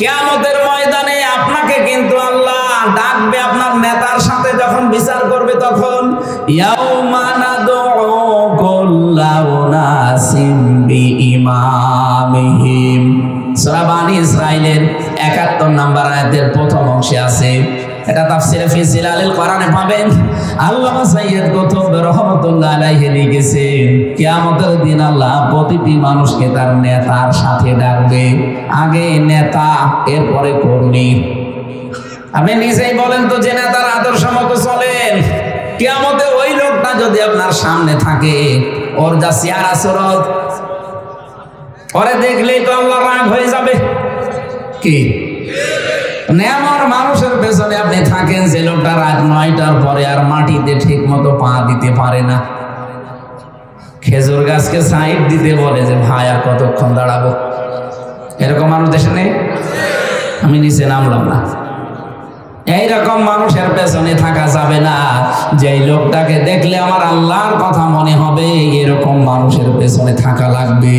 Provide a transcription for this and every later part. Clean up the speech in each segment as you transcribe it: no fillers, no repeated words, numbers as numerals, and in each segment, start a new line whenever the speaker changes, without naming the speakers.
কিয়ামতের ময়দানে আপনাকে কিন্তু আল্লাহ ডাকবে আপনার নেতার সাথে যখন বিচার করবে তখন ইয়াউমা নাদউ কুল্লা উনাসিম বিইমামিহিম। সূরা বানী ইসরাঈলের ৭১ নম্বর আয়াতের প্রথম অংশে আছে। এটা তাফসীরে ফি জিলালিল কোরআনে পাবেন। আল্লামা সাইয়্যিদ কুতুব রাহমাতুল্লাহ আলাইহি লিখেছেন কিয়ামতের দিন আল্লাহ প্রতিটি মানুষকে তার নেতার সাথে ডাকবে। আগে নেতা, এরপরে কর্মী। আপনি নিজেই বলেন তো, যে নেতার আদর্শ মতো চলেন, কিয়ামতে ওই লোকটা যদি আপনার সামনে থাকে, ওর যা চেহারা সুরত, ওরে দেখলেই তো আল্লাহ রাগ হয়ে যাবে। কি নেমর মানুষের পেছনে আপনি থাকেন, যে লোকটা রাত ৯টার পরে আর মাটিতে ঠিক মতো পা দিতে পারে না, খেজুর গাছকে সাইড দিতে বলে যে ভাই আর কতক্ষণ দাঁড়াবো, এরকম মানুষ দেশে নেই? আমি নিচে নামলাম না। এইরকম মানুষের পেছনে থাকা যাবে না। যেই লোকটাকে দেখলে আমার আল্লাহর কথা মনে হবে, এরকম মানুষের পেছনে থাকা লাগবে।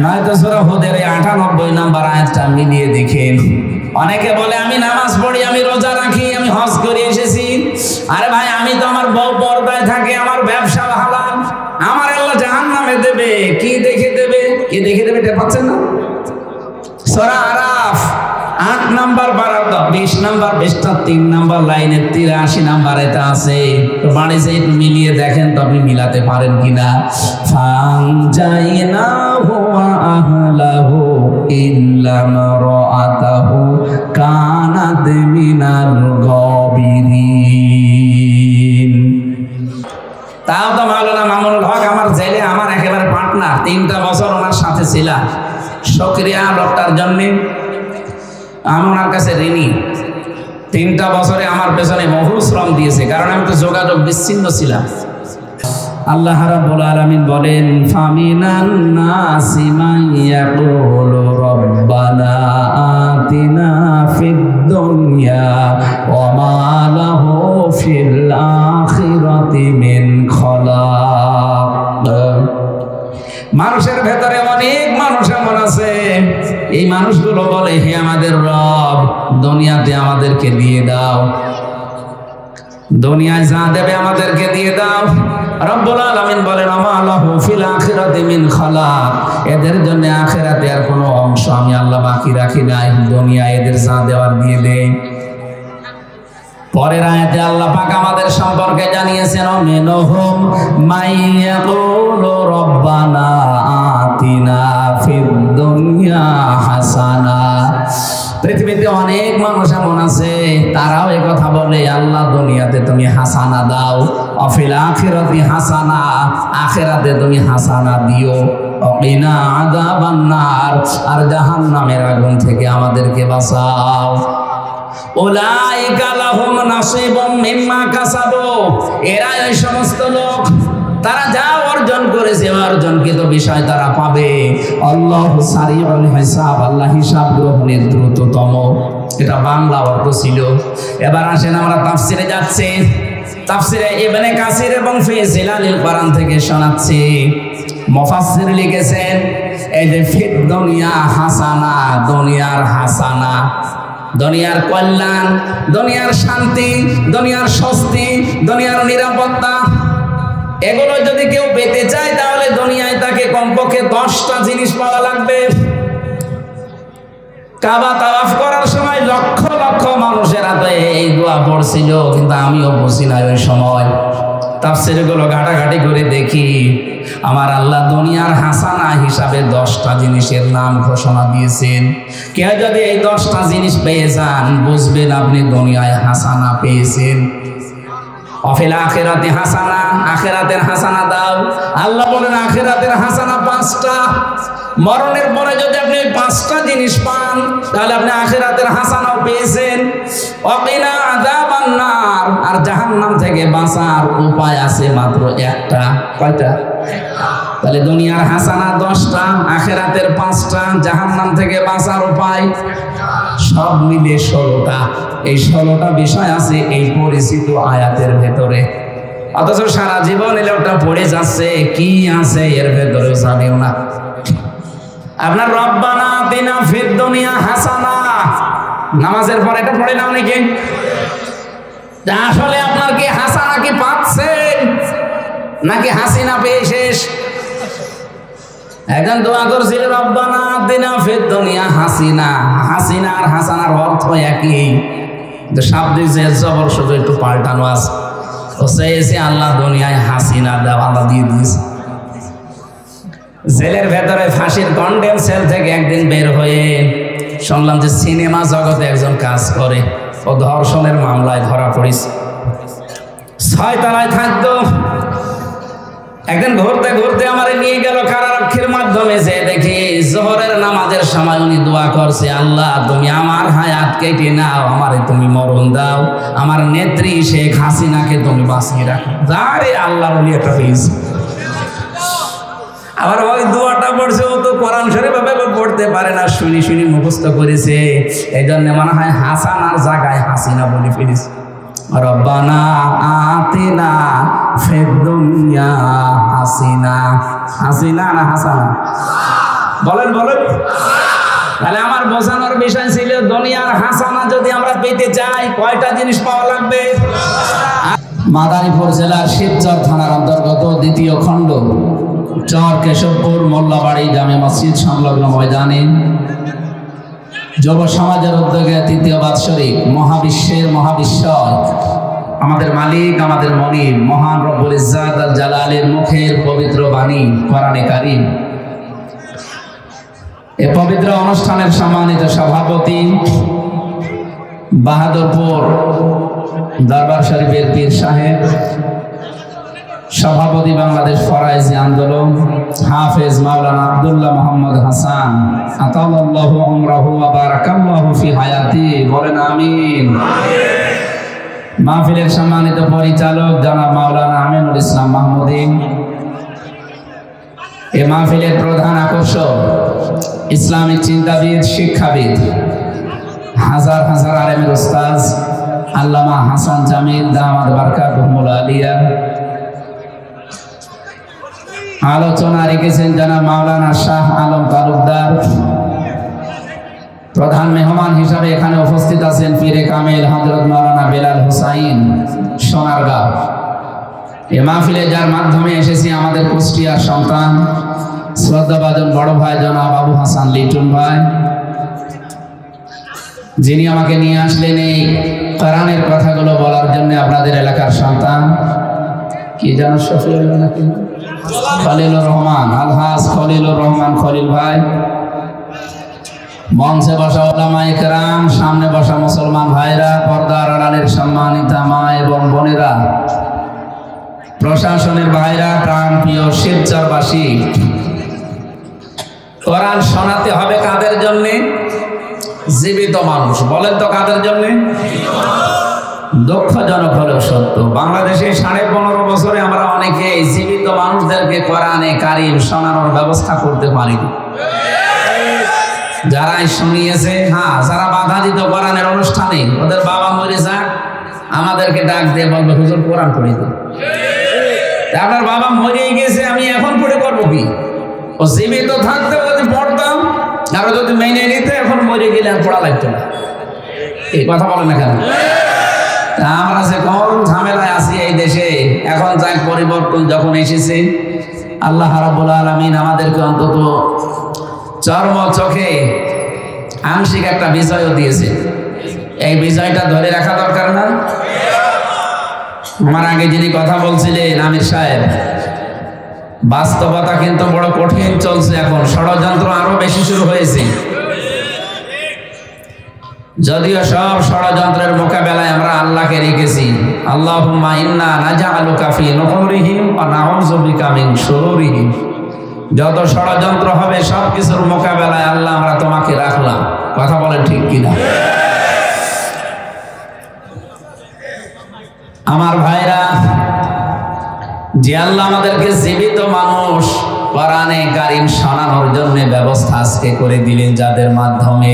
নয়তো সূরা হুদের ৯৮ নম্বর আয়াতটা মিলিয়ে দেখেন। অনেকে বলে আমি নামাজ পড়ি, আমি রোজা রাখি, আমি হজ করে এসেছি। আরে ভাই, আমি তো আমার বউ পর্দায় থাকে, আমার ব্যবসা হালাল, আমার আল্লাহ জাহান্নামে দেবে। কি দেখে দেবে? কি দেখে দেবে টের পাচ্ছেন না? সূরা আরাফ ৮ নম্বর পারা ২০ নম্বর পৃষ্ঠা ৩ নম্বর লাইনের ৮৩ নম্বর এটা আছে। তো বাড়িতে একটু মিলিয়ে দেখেন তো আপনি মিলাতে পারেন কিনা। ফানজাইনাহু ওয়া আহলাহু ইল্লা মারআতাহু কানাত মিনাল গাবিরিন। তাও তো মাওলানা মামুনুল হক আমার জেলে আমার একেবারে পার্টনার, ৩টা বছর ওনার সাথে ছিলাম। শুকরিয়া লোকটার জন্য আমি ওনার কাছে ঋণী। ৩টা বছরে আমার পেছনে বহু শ্রম দিয়েছে, কারণ আমি তো যোগাযোগ বিচ্ছিন্ন ছিলাম। আল্লাহ রাব্বুল আলামিন বলেন ফামিনান নাসি মান ইয়াকুলু রাব্বানা আতিনা ফিদ দুনিয়া ওয়া মা লাহু ফিল আখিরাতি মিন খালাক। মানুষের ভেতরে অনেক মানুষ এমন আছে, এই মানুষগুলো বলে হে আমাদের রব, দুনিয়াতে আমাদেরকে দিয়ে দাও, দুনিয়ায় যা দেবে আমাদেরকে দিয়ে দাও। রব্বুল আলামিন বলেন আমা লাহু ফিল আখিরাতি মিন খালাক, এদের জন্য আখিরাতে আর কোনো অংশ আমি আল্লাহ বাকি রাখি নাই, দুনিয়া এদের যা দেওয়ার দিয়ে দেই। পরের আয়াতে আল্লাহ পাক আমাদের সম্পর্কে জানিয়েছেন মিনহুম মাইয়াকুলু রব্বানা আতিনা ফিদ দুনিয়া হাসানা। পৃথিবীতে অনেক মানুষ এমন আছে, তারাও এই কথা বলে আল্লাহ দুনিয়াতে তুমি হাসানা দাও, অফিল আখিরাতি হাসানা, আখিরাতে তুমি হাসানা দিও, ওকিনা আযাবান নার, আর জাহান্নামের আগুন থেকে আমাদেরকে বাঁচাও। উলাইকা লাহুম নাসিবুম মিম্মা কাসাবু, এরা এই সমস্ত লোক, তারা যা অর্জন করেছে অর্জনকৃত বিষয় তারা পাবে। আল্লাহু সারিউল হিসাব, আল্লাহ হিসাব গ্রহণের দ্রুততম। এটা বাংলা অর্থ ছিল। এবার আসেন আমরা তাফসিরে যাচ্ছি। তাফসিরে ইবনে কাসির এবং ফি জিলালিল কোরআন থেকে শোনাচ্ছি। মুফাসসির লিখেছেন এই যে ফিদ দুনিয়া হাসানা, দুনিয়ার হাসানা, দুনিয়ার কল্যাণ, দুনিয়ার শান্তি, দুনিয়ার স্বস্তি, দুনিয়ার নিরাপত্তা, এগুলো যদি কেউ পেতে চায় তাহলে দুনিয়ায় তাকে কমপক্ষে 10টা জিনিস পাওয়া লাগবে। কাবা তাওয়াফ করার সময় লক্ষ লক্ষ মানুষের হাতে এই দোয়া পড়ছিল, কিন্তু আমিও বুঝি না ওই সময়। তাফসীরগুলো ঘাটাঘাটি করে দেখি আমার আল্লাহ দুনিয়ার হাসানা হিসাবে 10টা জিনিসের নাম ঘোষণা দিয়েছেন। কেউ যদি এই 10টা জিনিস পেয়ে যান বুঝবেন আপনি দুনিয়ায় হাসানা পেয়েছেন। অফিল আখিরাতি হাসানা, আখিরাতের হাসানা দাও। আল্লাহ বলেন আখিরাতের হাসানা 5টা। মরণের পরে যদি আপনি 5টা জিনিস পান তাহলে আপনি আখিরাতের হাসানাও পেয়েছেন। ওয়াকিনা আযাবান নার, আর জাহান্নাম থেকে বাঁচার উপায় আছে মাত্র একটা। কয়টা? তাহলে দুনিয়ার হাসানা 10টা, আখিরাতের 5টা, জাহান্নাম থেকে বাঁচার উপায় সব মিলে 16টা। এই 16টা বিষয় আছে এই পরিচিত আয়াতের ভেতরে, অথচ সারা জীবন এলে ওটা পড়ে যাচ্ছে, কি আছে এর ভেতরে জানিও না। আপনার রব্বানা আতিনা ফিদ দুনিয়া হাসানা নামাজের পর এটা পড়ে না অনেকে। আসলে আপনার কি হাসানা কি পাচ্ছেন নাকি হাসিনা পেয়ে শেষ? একজন দোয়া করছিল রব্বানা আতিনা ফিদ দুনিয়া হাসিনা। হাসিনা আর হাসানার অর্থ একই, তো শাব্দিক যে জবর শুধু একটু পাল্টানো আছে। ও চেয়েছে আল্লাহ দুনিয়ায় হাসিনা দাও, আল্লাহ দিয়ে দিয়েছে। জেলের ভেতরে ফাঁসির কন্ডেম সেল থেকে একদিন বের হয়ে শুনলাম যে সিনেমা জগতে একজন কাজ করে, ও ধর্ষণের মামলায় ধরা পড়েছে। 6 তলায় থাকতো। একদিন ঘুরতে ঘুরতে আমারে নিয়ে গেল কারারক্ষীর মাধ্যমে, যে দেখি জোহরের নামাজের সময় উনি দোয়া করছে, আল্লাহ তুমি আমার হায়াত কেটে নাও, আমারে তুমি মরণ দাও, আমার নেত্রী শেখ হাসিনাকে তুমি বাঁচিয়ে রাখো। আরে আল্লাহর ওলি একটা পেয়েছে। আবার ওই দোয়াটা পড়ছে, ও তো কোরআন শরীফ ভাবে পড়তে পারে না, শুনি শুনি মুখস্থ করেছে। এই জন্য মনে হয় হাসানার জায়গায় হাসিনা বলে ফেলেছে। রব্বানা আতিনা ফিদ দুনিয়া হাসিনা। হাসিনা না হাসানা? বলেন বলেন। তাহলে আমার বোঝানোর বিষয় ছিল দুনিয়ার হাসানা যদি আমরা পেতে চাই কয়টা জিনিস পাওয়া লাগবে? মাদারীপুর জেলার শিবচর থানার অন্তর্গত 2য় খণ্ড চর কেশবপুর মোল্লাবাড়ি জামে মসজিদ সংলগ্ন ময়দানে যুব সমাজের উদ্যোগে 3য় বাৎসরিক মহাবিশ্বের মহাবিশ্বয় আমাদের মালিক আমাদের মনিব মহান রব্বুল ইজ্জাত আল জালালের মুখের পবিত্র বাণী কোরআনে কারীম, এই পবিত্র অনুষ্ঠানের সম্মানিত সভাপতি বাহাদুরপুর দরবার শরীফের পীর সাহেব, সভাপতি বাংলাদেশ ফরাইজি আন্দোলন হাফেজ মাওলানা আব্দুল্লাহ মোহাম্মদ হাসান আতাল্লাহু উমরাহু ওয়া বারাকাল্লাহু ফি হায়াতি, বলেন আমিন। মাহফিলের সম্মানিত পরিচালক জনাব মাওলানা আমিনুল ইসলাম মাহমুদী, এই মাহফিলের প্রধান আকর্ষণ ইসলামিক চিন্তাবিদ শিক্ষাবিদ হাজার হাজার আলেমের উস্তাদ আল্লামা হাসান জামিল দামাত বারকাতুহুল আলিয়া। আলোচনা রেখেছেন জনাব মাওলানা শাহ আলম তালুকদার। প্রধান মেহমান হিসাবে এখানে উপস্থিত আছেন পীরে কামেল হযরত মাওলানা বেলাল হুসাইন সোনারগাঁও। এই মাহফিলে যার মাধ্যমে এসেছি আমাদের কুষ্টিয়ার সন্তান শ্রদ্ধাভাজন বড় ভাই জনাব আবু হাসান লিটন ভাই, যিনি আমাকে নিয়ে আসলেন এই কোরআনের কথাগুলো বলার জন্য। আপনাদের এলাকার সন্তান কি জানো, শফিউল্লাহ নাকি খলিলুর রহমান, আলহাজ খলিলুর রহমান খলিল ভাই, মঞ্চে বসা উলামায়ে কেরাম, সামনে বসা মুসলমান ভাইরা, পর্দার আড়ালের সম্মানিতা মা এবং বোনেরা, প্রশাসনের ভাইরা, প্রাণ প্রিয় শিবচরবাসী, কোরআন শোনাতে হবে কাদের জন্য? জীবিত মানুষ। বলেন তো কাদের জন্য? দুঃখজনক হলেও সত্য, বাংলাদেশে 15.5 বছরে আমরা অনেকে জীবিত মানুষদেরকে কোরআনে কারীম শোনানোর ব্যবস্থা করতে পারিনি। যারাই শুনিয়েছে, হ্যাঁ, যারা বাধা দিত কোরআনের অনুষ্ঠানে, ওদের বাবা মরে যাক আমাদেরকে ডাক দিয়ে বলবে হুজুর কোরআন পড়ে দিন। আপনার বাবা মরেই গেছে, আমি এখন পড়ে করবো কি? ও জীবিত থাকতে যদি পড়তাম, আরো যদি মেনে নিতে, এখন মরে গেলে আর পড়া লাগতো না। এই কথা বলেন না কেন? আমরা যে কোন ঝামেলায় আছি এই দেশে, এখন যাক পরিবর্তন যখন এসেছে, আল্লাহ রাব্বুল আলামিন আমাদেরকে অন্তত চর্ম চোখে আংশিক একটা বিজয়ও দিয়েছে। এই বিজয়টা ধরে রাখা দরকার না? আমার আগে যিনি কথা বলছিলেন আমির সাহেব, বাস্তবতা কিন্তু বড় কঠিন চলছে এখন, ষড়যন্ত্র আরো বেশি শুরু হয়েছে। যদিও সব ষড়যন্ত্রের মোকাবেলায় আমরা আল্লাহকে রেখেছি, আল্লাহুম্মা ইন্না নাজআলুকা ফি নুহুরিহিম ওয়া নাউযু বিকা মিন শুরুরিহিম। যত ষড়যন্ত্র হবে সব কিছুর মোকাবেলায় আল্লাহ আমরা তোমাকে রাখলাম। কথা বলেন ঠিক কিনা? আমার ভাইরা, যে আল্লাহ আমাদেরকে জীবিত মানুষ কোরআনে কারীম শোনানোর জন্য ব্যবস্থা আজকে করে দিলেন, যাদের মাধ্যমে,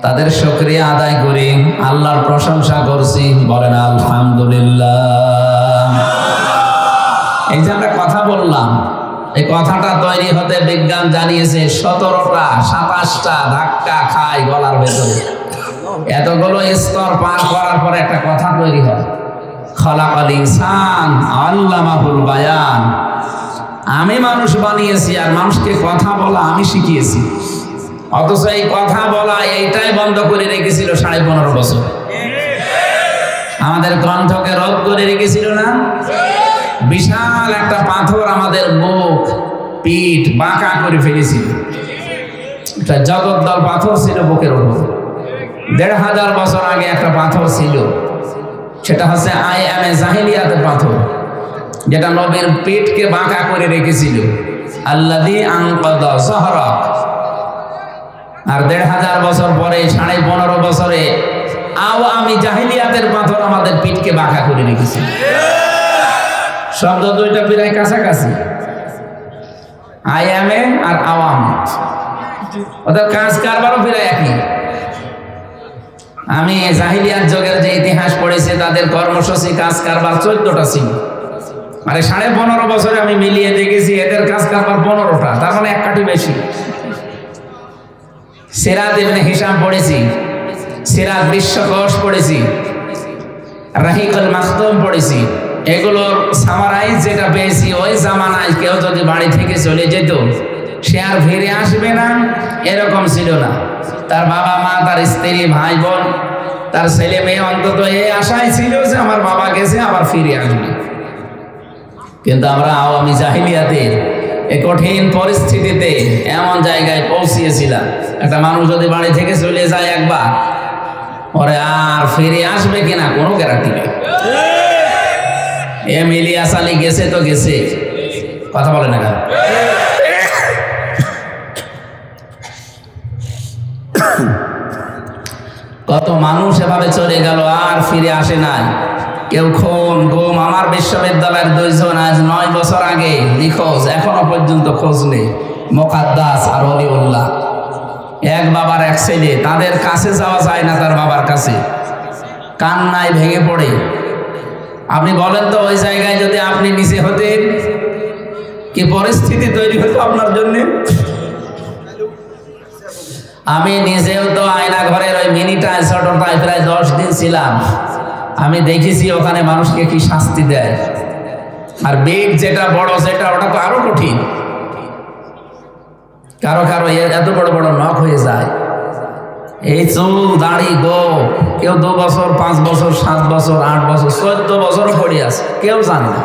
তাদের শুকরিয়া আদায় করে আল্লাহর প্রশংসা করছি। বলেন আলহামদুলিল্লাহ। এই যে আমরা কথা বললাম, এই কথাটা তৈরি হতে বিজ্ঞান জানিয়েছে 17টা 27টা ধাক্কা খায় গলার ভেতরে। এতগুলো স্তর পার করার পর একটা কথা তৈরি হয়। খলাকাল ইনসান আল্লামাহুল বায়ান। আমি মানুষ বানিয়েছি আর মানুষকে কথা বলা আমি শিখিয়েছি। অথচ এই কথা বলা এইটাই বন্ধ করে রেখেছিল 15.5 বছর। আমাদের কণ্ঠকে রোধ করে রেখেছিল না? বিশাল একটা পাথর আমাদের মুখ পিঠ বাঁকা করে ফেলেছিল। একটা জগদ্দল পাথর ছিল বুকের উপর। 1500 বছর আগে একটা পাথর ছিল, সেটা হচ্ছে আইএমএ জাহিলিয়াতের পাথর, যেটা নবীর পিঠকে বাঁকা করে রেখেছিল। আল্লাযী আনকাযা যাহরাক। আর 1500 বছর পরে 15.5 বছরে আওয়ামী জাহিলিয়াতের পাথর আমাদের পিঠকে বাঁকা করে রেখেছিল। শব্দ দুইটা প্রায় কাছাকাছি, আইএমএ আর আওয়ামী, ওদের কাজ কারবারও প্রায় একই। আমি জাহিলিয়াত যুগের যে ইতিহাস পড়েছি, তাদের কর্মসূচি কাজ কারবার 14টা ছিল। মানে 15.5 বছরে আমি মিলিয়ে দেখেছি এদের কাজ কারবার 15টা, তার মানে এক কাঠি বেশি। সিরাত ইবনে হিশাম পড়েছি, সিরাত বিশ্বকোষ পড়েছি, রাহিকুল মাখতুম পড়েছি। এগুলোর সামারাইজ যেটা পেয়েছি, ওই জামানায় কেউ যদি বাড়ি থেকে চলে যেত সে আর ফিরে আসবে না এরকম ছিল না। তার বাবা মা, তার স্ত্রী, ভাই বোন, তার ছেলে মেয়ে অন্তত এই আশায় ছিল যে আমার বাবা গেছে আবার ফিরে আসবে। কিন্তু আমরা আওয়ামী জাহিলিয়াতের এই কঠিন পরিস্থিতিতে এমন জায়গায় পৌঁছিয়েছিলাম, একটা মানুষ যদি বাড়ি থেকে চলে যায় একবার, পরে আর ফিরে আসবে কিনা কোনো গ্যারান্টি নেই। এম ইলিয়াস আলী গেছে তো গেছে, কথা বলে না কেন? কত মানুষ এভাবে চলে গেল আর ফিরে আসে নাই। কেউ খুন গুম। আমার বিশ্ববিদ্যালয়ের 2 জন আজ 9 বছর আগে নিখোঁজ, এখনো পর্যন্ত খোঁজ নেই। মোকাদ্দাস আর অলিউল্লাহ, এক বাবার এক ছেলে। তাদের কাছে যাওয়া যায় না, তার বাবার কাছে কান্নায় ভেঙে পড়ে। আপনি বলেন তো ওই জায়গায় যদি আপনি নিচে হতেন কি পরিস্থিতি তৈরি হতো আপনার জন্য? আমি নিজেও তো আয়না ঘরের ওই মিনিটায় ছোটটায় প্রায় 10 দিন ছিলাম। আমি দেখেছি ওখানে মানুষকে কি শাস্তি দেয়। আর বেগ যেটা বড় সেটা, ওটা তো আরো কঠিন। কারো কারো এত বড় বড় নখ হয়ে যায়। এই চুল দাড়ি গো, কেউ 2 বছর 5 বছর 7 বছর 8 বছর 14 বছরও পড়ে আছে, কেউ জানে না।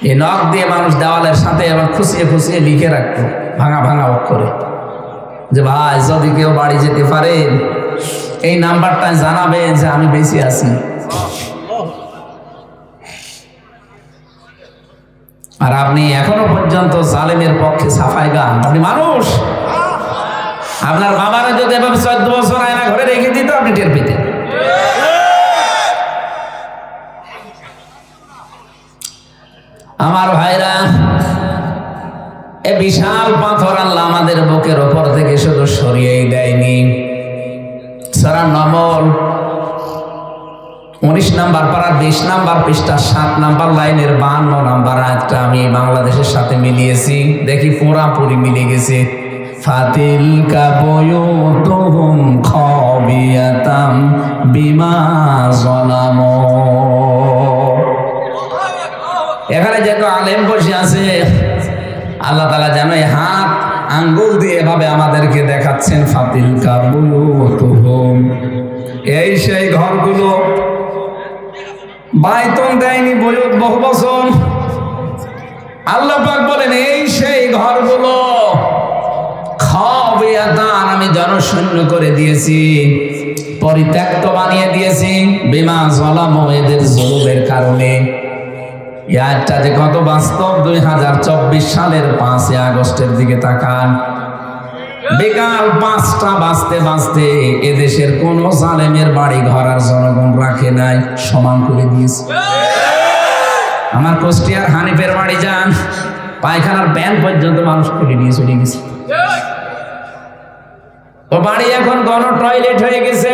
এই নখ দিয়ে মানুষ দেওয়ালের সাথে আবার খুশিয়ে খুশিয়ে লিখে রাখতো ভাঙা ভাঙা অক্ষরে, যে ভাই যদি কেউ বাড়ি যেতে পারেন এই নাম্বারটা জানাবেন যে আমি বেঁচে আছি। আর আপনি এখনো পর্যন্ত জালেমের পক্ষে সাফাই গান। আপনি মানুষ, আপনার বাবারা যদি এভাবে 14 বছর আয়না ঘরে রেখে দিত আপনি টের পেতেন। আমার ভাইরা, এ বিশাল পাথর আল্লাহ আমাদের বুকের ওপর থেকে শুধু সরিয়েই দেয়নি। সূরা নমল 19 নম্বর পারার 20 নম্বর পৃষ্ঠা 7 নম্বর লাইনের 52 নম্বর আয়াতটা আমি বাংলাদেশের সাথে মিলিয়েছি, দেখি পুরাপুরি মিলে গেছে। ফাতিলকা বুয়ুতুহুম খাবিয়াতাম বিমা যালামু। এখানে যেহেতু আলেম বসে আছে, আল্লাহ তাআলা যেন এই হাত আঙ্গুল দিয়ে এভাবে আমাদেরকে দেখাচ্ছেন, ফাতিলকা বুয়ুতুহুম, এই সেই ঘরগুলো। বাইতন দেয়নি বয়ুত বহু বছর। আল্লাহ পাক বলেন এই সেই ঘরগুলো খাবিয়াতান, আমি জনশূন্য করে দিয়েছি, পরিত্যক্ত বানিয়ে দিয়েছি। বিমা যালামু, এদের জুলুমের কারণে। এটা যে কত বাস্তব। 2024 সালের 5 আগস্টের দিকে তাকান, বিকাল 5টা বাজতে বাজতে এদেশের কোন জালেমের বাড়ি ঘর আর জনগণ রাখে নাই, সমান করে দিয়েছে। আমার কুষ্টিয়ার হানিফের বাড়ি যান, পায়খানার ব্যান পর্যন্ত মানুষ করে নিয়ে চলে গেছে। ও বাড়ি এখন গণ টয়লেট হয়ে গেছে।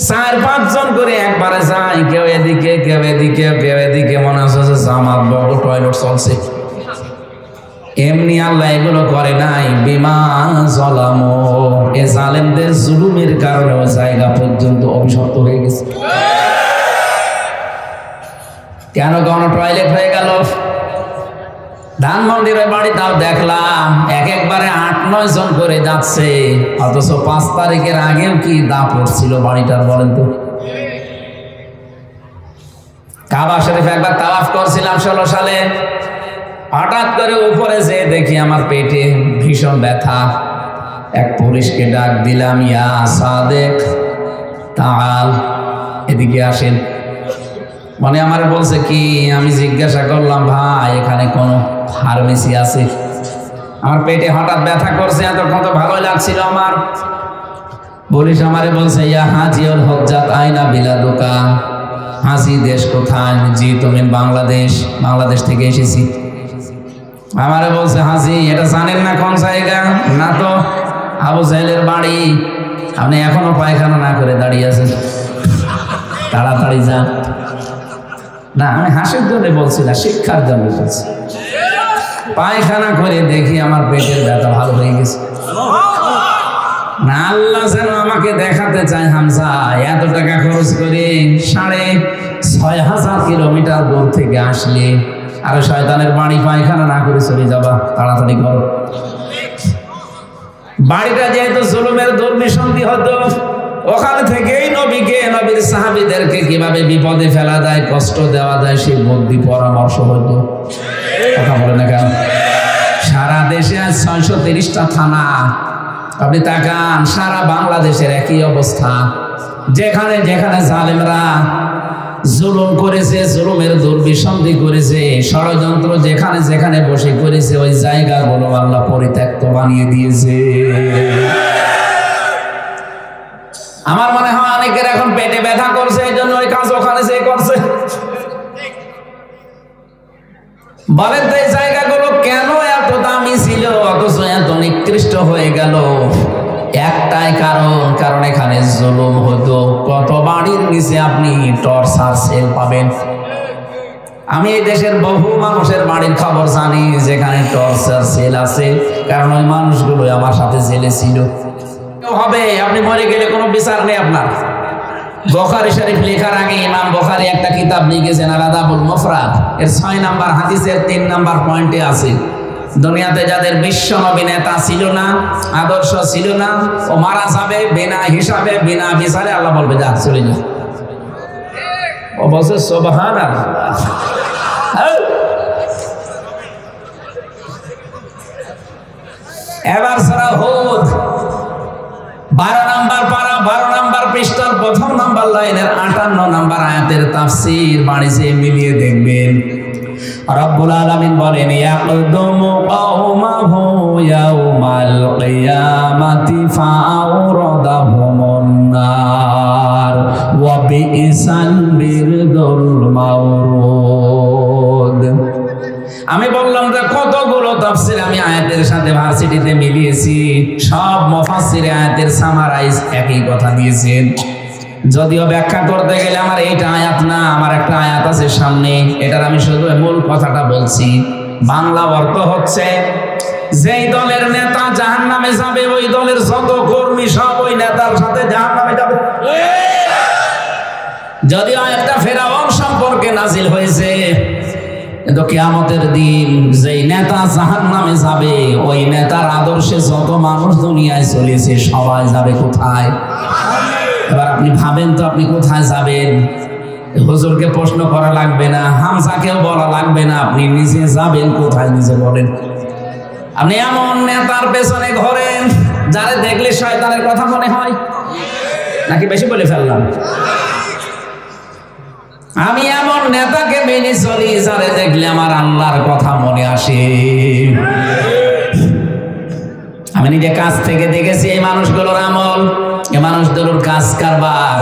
4-5 জন করে একবারে যায়, কেউ এদিকে কেউ এদিকে কেউ এদিকে, মনে হচ্ছে জামাত বড় টয়লেট চলছে। এমনি আল্লাহ এগুলো করে নাই, বিমা জলামু, এ জালেমদের জুলুমের কারণে ওই জায়গা পর্যন্ত অভিশপ্ত হয়ে গেছে। কেন গণ টয়লেট হয়ে গেল? ধানমন্ডির বাড়িটাও দেখলাম একবারে 8-9 জন করে যাচ্ছে, অথচ 5 তারিখের আগেও কি দাপট ছিল বাড়িটার, বলেন তো। কাবা শরীফ একবার তাওয়াফ করছিলাম 16 সালে, হঠাৎ করে উপরে যে দেখি আমার পেটে ভীষণ ব্যথা। এক পুলিশকে ডাক দিলাম, ইয়া সাদেক তাআল, এদিকে আসেন। মানে আমারে বলছে কি, আমি জিজ্ঞাসা করলাম ভাই এখানে কোন ফার্মেসি আছে? আমার পেটে হঠাৎ ব্যথা করছে, এতক্ষণ তো ভালোই লাগছিল আমার। পুলিশ আমারে বলছে, ইয়া হাজিউল হজ্জাত আইনা বিলাদুকা, হাজি দেশ কোথায়? জি তুমি বাংলাদেশ। বাংলাদেশ থেকে এসেছি। আমারে বলছে, হাজি এটা জানেন না কোন জায়গা? না তো। আবু জাহেলের বাড়ি। আপনি এখনো পায়খানা না করে দাঁড়িয়ে আছেন, তাড়াতাড়ি যান। না আমি হাসির জন্য বলছি না, শিক্ষার জন্য বলছি। পায়খানা করে দেখি আমার পেটের ব্যথা ভালো হয়ে গেছে। না আল্লাহ যেন আমাকে দেখাতে চায়, হামজা এত টাকা খরচ করে 6500 কিলোমিটার দূর থেকে আসলে আর শয়তানের বাড়ি পায়খানা না করে চলে যাবা, তাড়াতাড়ি করো। বাড়িটা যেহেতু জুলুমের দুর্বিসন্ধি হতো, ওখান থেকেই নবীকে, নবীর সাহাবীদেরকে কিভাবে বিপদে ফেলা যায়, কষ্ট দেওয়া যায়, সেই বুদ্ধি পরামর্শ হতো। কথা বলে না কেন? সারা দেশে আজ 630টা থানা। আপনি তাকান, সারা বাংলাদেশের একই অবস্থা। যেখানে যেখানে জালেমরা জুলুম করেছে, জুলুমের দুর্বিসন্ধি করেছে, ষড়যন্ত্র যেখানে যেখানে বসে করেছে, ওই জায়গাগুলো আল্লাহ পরিত্যক্ত বানিয়ে দিয়েছে। আমার মনে হয় অনেকের এখন পেটে ব্যথা করছে, এই জন্য ওই কাজ ওখানে যে করছে। বলেন তো এই জায়গাগুলো কেন এত দামি ছিল অথচ এত নিকৃষ্ট হয়ে গেল? একটাই কারণ এখানে জুলুম হতো। কত বাড়ির নিচে আপনি টর্চার সেল পাবেন। আমি এই দেশের বহু মানুষের বাড়ির খবর জানি যেখানে টর্চার সেল আছে, কারণ ওই মানুষগুলো আমার সাথে জেলে ছিল। হবে আপনি মরে গেলে কোনো বিচার নেই আপনার। বুখারী শরীফ লেখার আগে ইমাম বুখারী একটা কিতাব লিখেছেন, আল-আদাবুল মুফরাদ, এর 6 নাম্বার হাদিসের 3 নাম্বার পয়েন্টে আছে, দুনিয়াতে যাদের বিশ্ব নবী নেতা ছিল না, আদর্শ ছিল না, ও মারা যাবে বিনা হিসাবে, বিনা বিচারে। আল্লাহ বলবে যা চলে যা। ও বলছে সুবহানাল্লাহ। এবার সূরা হুদ 12 নাম্বার পারা, 12 নাম্বার পৃষ্ঠার 1ম নাম্বার লাইনের 58 নাম্বার আয়াতের তাফসীর বাড়িতে মিলিয়ে দেখবেন। রব্বুল আলামিন বলেন, ইয়াকদুমু কওমাহু ইয়াউমাল কিয়ামাতি ফাআওরাদাহুমুন নার ওয়া বিইসাল বিরদুল মাওরুদ। আমি বললাম যে কতগুলো তাফসীর আমি আয়াতের সাথে ভার্সিটিতে মিলিয়েছি, সব মুফাসসির আয়াতের সামারাইজ একই কথা দিয়েছেন। যদিও ব্যাখ্যা করতে গেলে আমার এইটা আয়াত না, আমার একটা আয়াত আছে সামনে, এটার আমি শুধু মূল কথাটা বলছি। বাংলা অর্থ হচ্ছে, যেই দলের নেতা জাহান্নামে যাবে, ওই দলের যত কর্মী সব ওই নেতার সাথে জাহান্নামে যাবে। যদিও আয়াতটা ফেরাউন সম্পর্কে নাজিল হয়েছে, কিন্তু কিয়ামতের দিন যেই নেতা জাহান্নামে যাবে, ওই নেতার আদর্শে যত মানুষ দুনিয়ায় চলেছে সবাই যাবে কোথায়? এবার আপনি ভাবেন তো আপনি কোথায় যাবেন? হুজুরকে প্রশ্ন করা লাগবে না, হামজাকেও বলা লাগবে না, আপনি নিজে যাবেন কোথায় নিজে বলেন। আপনি এমন নেতার পেছনে ঘোরেন যারে দেখলে শয়তানের কথা মনে হয়, নাকি বেশি বলে ফেললাম? আমি এমন নেতাকে মেনে চলি যারে দেখলে আমার আল্লাহর কথা মনে আসে। আমি নিজে কাছ থেকে দেখেছি এই মানুষগুলোর আমল, এই মানুষগুলোর কাজ কারবার,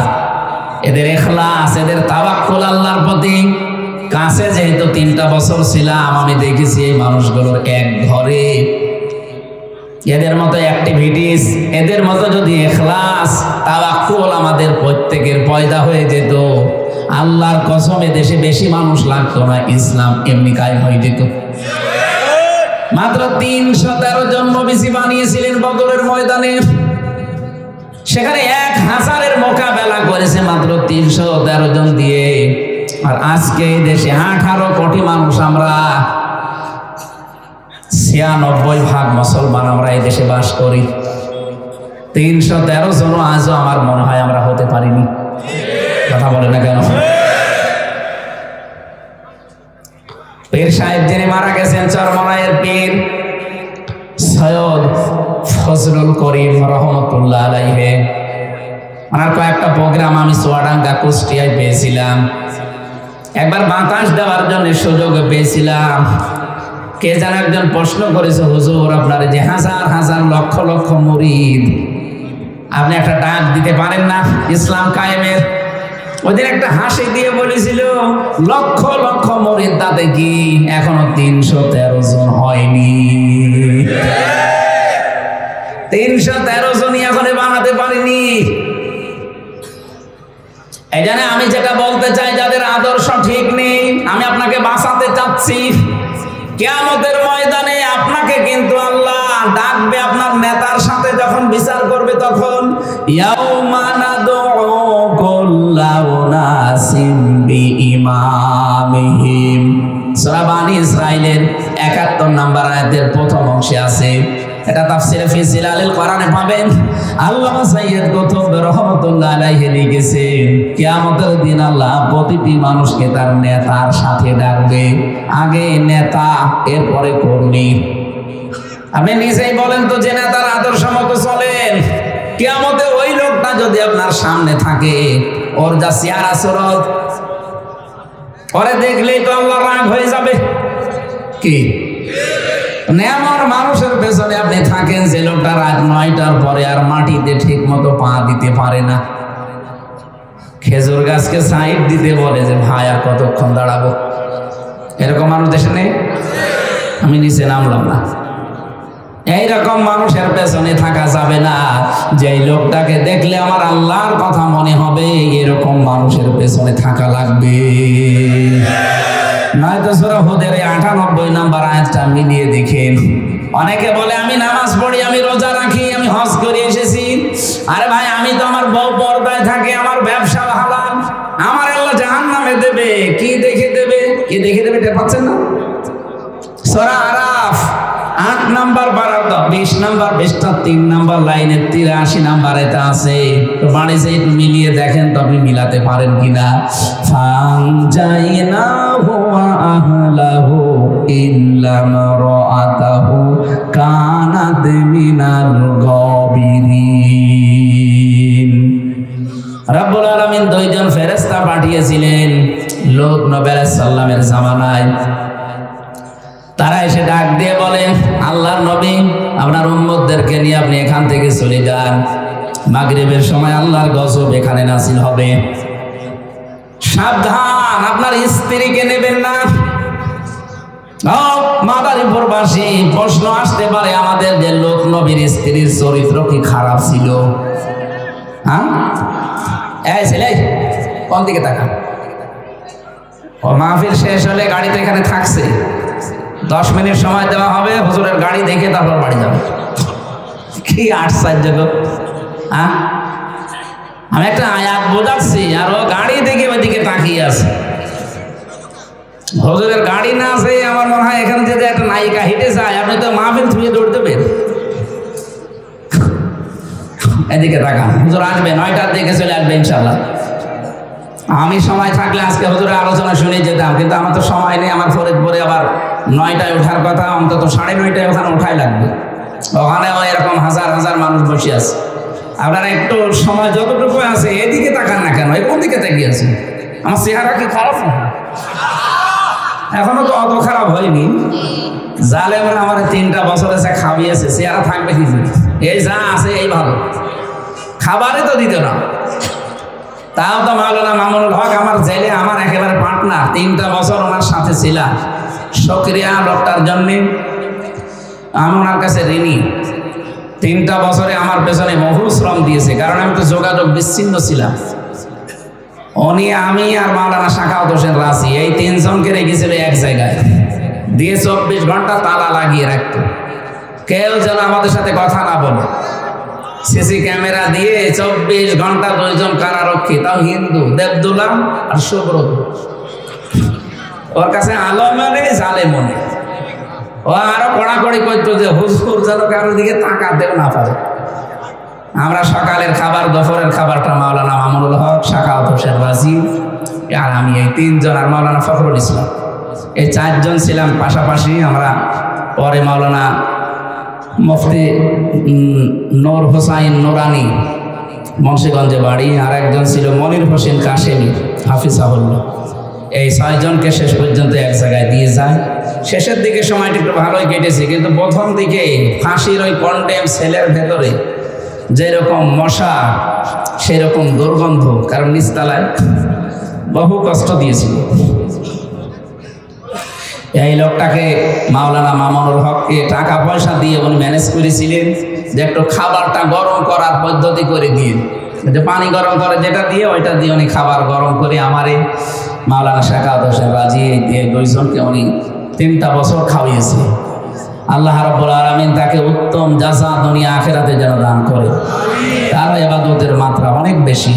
এদের ইখলাস, এদের তাওয়াক্কুল আল্লাহর প্রতি। কাছে যেহেতু 3টা বছর ছিলাম, আমি দেখেছি এই মানুষগুলোর এক ঘরে এদের মতো অ্যাক্টিভিটিস, এদের মতো যদি ইখলাস তাওয়াক্কুল আমাদের প্রত্যেকের পয়দা হয়ে যেত, আল্লাহর কসম দেশে বেশি মানুষ লাগতো না, ইসলাম এমনি কায়েম হয়ে যেত। মাত্র 313 জন নবীজি বানিয়েছিলেন বদরের ময়দানে, সেখানে 1000-এর মোকাবেলা করেছে মাত্র 313 জন দিয়ে। আর আজকে এই দেশে 18 কোটি মানুষ, আমরা 96% মুসলমান আমরা এই দেশে বাস করি। 313 জন আজও আমার মনে হয় আমরা হতে পারিনি। কথা বলে না কেন? পীর সাহেব যিনি মারা গেছেন, চরমনাইয়ের পীর সৈয়দ ফজলুল করিম রহমতুল্লাহ আলাইহি, ওনার কয়েকটা প্রোগ্রাম আমি চুয়াডাঙ্গা কুষ্টিয়ায় পেয়েছিলাম। একবার বাতাস দেওয়ার জন্য সুযোগ পেয়েছিলাম। কে যেন একজন প্রশ্ন করেছে, হুজুর আপনার যে হাজার হাজার লক্ষ লক্ষ মুরিদ, আপনি একটা ডাক দিতে পারেন না ইসলাম কায়েমের? ওদের একটা হাসি দিয়ে বলেছিল, লক্ষ লক্ষ মুরিদ তাতে কি, এখনো 313 জন হয়নি। 313 জনই এখন বানাতে পারিনি। এই জন্য আমি যেটা বলতে চাই, যাদের আদর্শ ঠিক নেই, আমি আপনাকে বাঁচাতে চাচ্ছি। কিয়ামতের ময়দানে আপনাকে কিন্তু আল্লাহ ডাকবে আপনার নেতার সাথে, যখন বিচার করবে তখন ইয়াউমা নাদউ কুল্লা উনাসিম বিইমামিহিম। সূরা বানী ইসরাঈলের 71 নম্বর আয়াতের প্রথম অংশে আছে। এটা তাফসীরে ফি জিলালিল কোরআনে পাবেন। আল্লামা সাইয়্যিদ কুতুব রহমাতুল্লাহ আলাইহি লিখেছেন, কিয়ামতের দিন আল্লাহ প্রতিটি মানুষকে তার নেতার সাথে ডাকবে। আগে নেতা, এরপরে কর্মী। আপনি নিজেই বলেন তো, যে নেতার আদর্শ মতো চলেন, কিয়ামতে ওই লোকটা যদি আপনার সামনে থাকে, ওর যা চেহারা সুরত, ওরে দেখলেই তো আল্লাহ রাগ হয়ে যাবে। কি নেমর মানুষের পেছনে আপনি থাকেন, যে লোকটা রাত 9টার পরে আর মাটিতে ঠিক মতো পা দিতে পারে না, খেজুর গাছকে সাইড দিতে বলে যে ভাই আর কতক্ষণ দাঁড়াবো, এরকম মানুষ দেশে নেই? আমি নিচে নামলাম না। এইরকম মানুষের পেছনে থাকা যাবে না। যেই লোকটাকে দেখলে আমার আল্লাহর কথা মনে হবে, এরকম মানুষের পেছনে থাকা লাগবে। নয়তো সূরা হুদের 98 নম্বর আয়াতটা মিলিয়ে দেখেন। অনেকে বলে আমি নামাজ পড়ি, আমি রোজা রাখি, আমি হজ করে এসেছি। আরে ভাই, আমি তো আমার বউ পর্দায় থাকে, আমার ব্যবসা হালাল, আমার আল্লাহ জাহান্নামে দেবে। কি দেখে দেবে? কি দেখে দেবে টের পাচ্ছেন না? সূরা আরাফ 8 নম্বর পারা 20 নম্বর পৃষ্ঠা 3 নম্বর লাইনের 83 নম্বর এটা আছে। তো বাড়িতে একটু মিলিয়ে দেখেন তো আপনি মিলাতে পারেন কিনা। ফানজাইনাহু ওয়া আহলাহু ইল্লা মারআতাহু কানাত মিনাল গাবিরিন। রব্বুল আলামিন 2 জন ফেরেশতা পাঠিয়েছিলেন লূত নবী আলাইহিস সালামের জামানায়। তারা এসে ডাক দিয়ে বলেন, আল্লাহর নবী, আপনার উম্মতদেরকে নিয়ে আপনি এখান থেকে চলে যান। মাগরিবের সময় আল্লাহর গজব এখানে নাযিল হবে। সাবধান, আপনার স্ত্রীকে নেবেন না। মাদারীপুরবাসী, প্রশ্ন আসতে পারে আমাদের যে লোক নবীর স্ত্রীর চরিত্র কি খারাপ ছিল? হ্যাঁ, এই ছেলে কোন দিকে তাকান। ও মাহফিল শেষ হলে গাড়িতে এখানে থাকছে, 10 মিনিট সময় দেওয়া হবে, হুজুরের গাড়ি দেখে তারপর বাড়ি যাবে। কি আশ্চর্য গো! হ্যাঁ, আমি একটা আয়াত বোঝাচ্ছি আর ও গাড়ি দেখে ওইদিকে তাকিয়ে আছে। হুজুরের গাড়ি না আছে, আমার মনে হয় এখানে যদি একটা নায়িকা হেঁটে যায়, আপনি তো মাহফিল ছুঁয়ে দৌড় দেবেন। এদিকে তাকান, হুজুর আসবে 9টার দিকে চলে আসবে ইনশাল্লাহ। আমি সময় থাকলে আজকে হুজুরের আলোচনা শুনে যেতাম, কিন্তু আমার তো সময় নেই। আমার ফরিদপুরে আবার 9টায় ওঠার কথা, অন্তত 9:30টায় ওখানে ওঠাই লাগবে। ওখানেও এরকম হাজার হাজার মানুষ বসে আছে। আপনারা একটু সময় যতটুকু আছে এদিকে তাকান না কেন? কোন দিকে তাকিয়ে আছে? আমার চেহারা কি খারাপ না? এখনো তো অত খারাপ হয়নি। জালেমরা আমার 3টা বছর এসে খাওয়িয়েছে, চেহারা থাকবে কি? এই যা আছে এই ভালো, খাবারই তো দিত না। তাও তো মাওলানা মামুনুল হক আমার জেলে আমার একেবারে পার্টনার, 3টা বছর ওনার সাথে ছিলাম। সক্রিয়া লোকটার জন্যে আমি ওনার কাছে ঋণী। 3টা বছরে আমার পেছনে বহু শ্রম দিয়েছে, কারণ আমি তো যোগাযোগ বিচ্ছিন্ন ছিলাম। উনি, আমি আর মাওলানা শাখাওয়াত হোসেন রাজি, এই 3 জনকে রেখেছিল এক জায়গায় দিয়ে 24 ঘন্টা তালা লাগিয়ে রাখতো, কেউ যেন আমাদের সাথে কথা না বলে। সিসি ক্যামেরা দিয়ে 24 ঘন্টা 2 জন কারারক্ষী, তাও হিন্দু, দেবদুল্লাহ আর সুব্রত। ওর কাছে আলো মানে জালে মনে। ও আরো কড়াকড়ি করতো যে হুজুর যেন কারোর দিকে তাকাতেও না পারে। আমরা সকালের খাবার, দুপুরের খাবারটা মাওলানা মামুনুল হক, শাখাওয়াত হোসেন রাজি আর আমি, এই 3 জন, আর মাওলানা ফখরুল ইসলাম, এই 4 জন ছিলাম পাশাপাশি। আমরা পরে মাওলানা মুফতি নূর হোসাইন নুরানি, মুন্সিগঞ্জে বাড়ি, আর একজন ছিল মনির হোসেন কাশেমি হাফিজাহুল্লাহ। এই 6 জনকে শেষ পর্যন্ত এক জায়গায় দিয়ে যায়। শেষের দিকে সময়টা একটু ভালোই কেটেছে, কিন্তু প্রথম দিকে ফাঁসির ওই কন্ডেম সেলের ভেতরে যেরকম মশা সেরকম দুর্গন্ধ, কারণ নিচতলায়, বহু কষ্ট দিয়েছিল। এই লোকটাকে মাওলানা মামুনুল হককে টাকা পয়সা দিয়ে উনি ম্যানেজ করেছিলেন যে একটু খাবারটা গরম করার পদ্ধতি করে দিয়ে, যে পানি গরম করে যেটা দিয়ে ওইটা দিয়ে উনি খাবার গরম করে আমারে মাওলানা শাখাওয়াত হোসেন রাজি দিয়ে 2 জনকে উনি 3টা বছর খাওয়িয়েছে। আল্লাহ রাব্বুল আলামিন তাকে উত্তম জাযা দুনিয়া আখিরাতে যেন দান করে। তার ইবাদতের মাত্রা অনেক বেশি।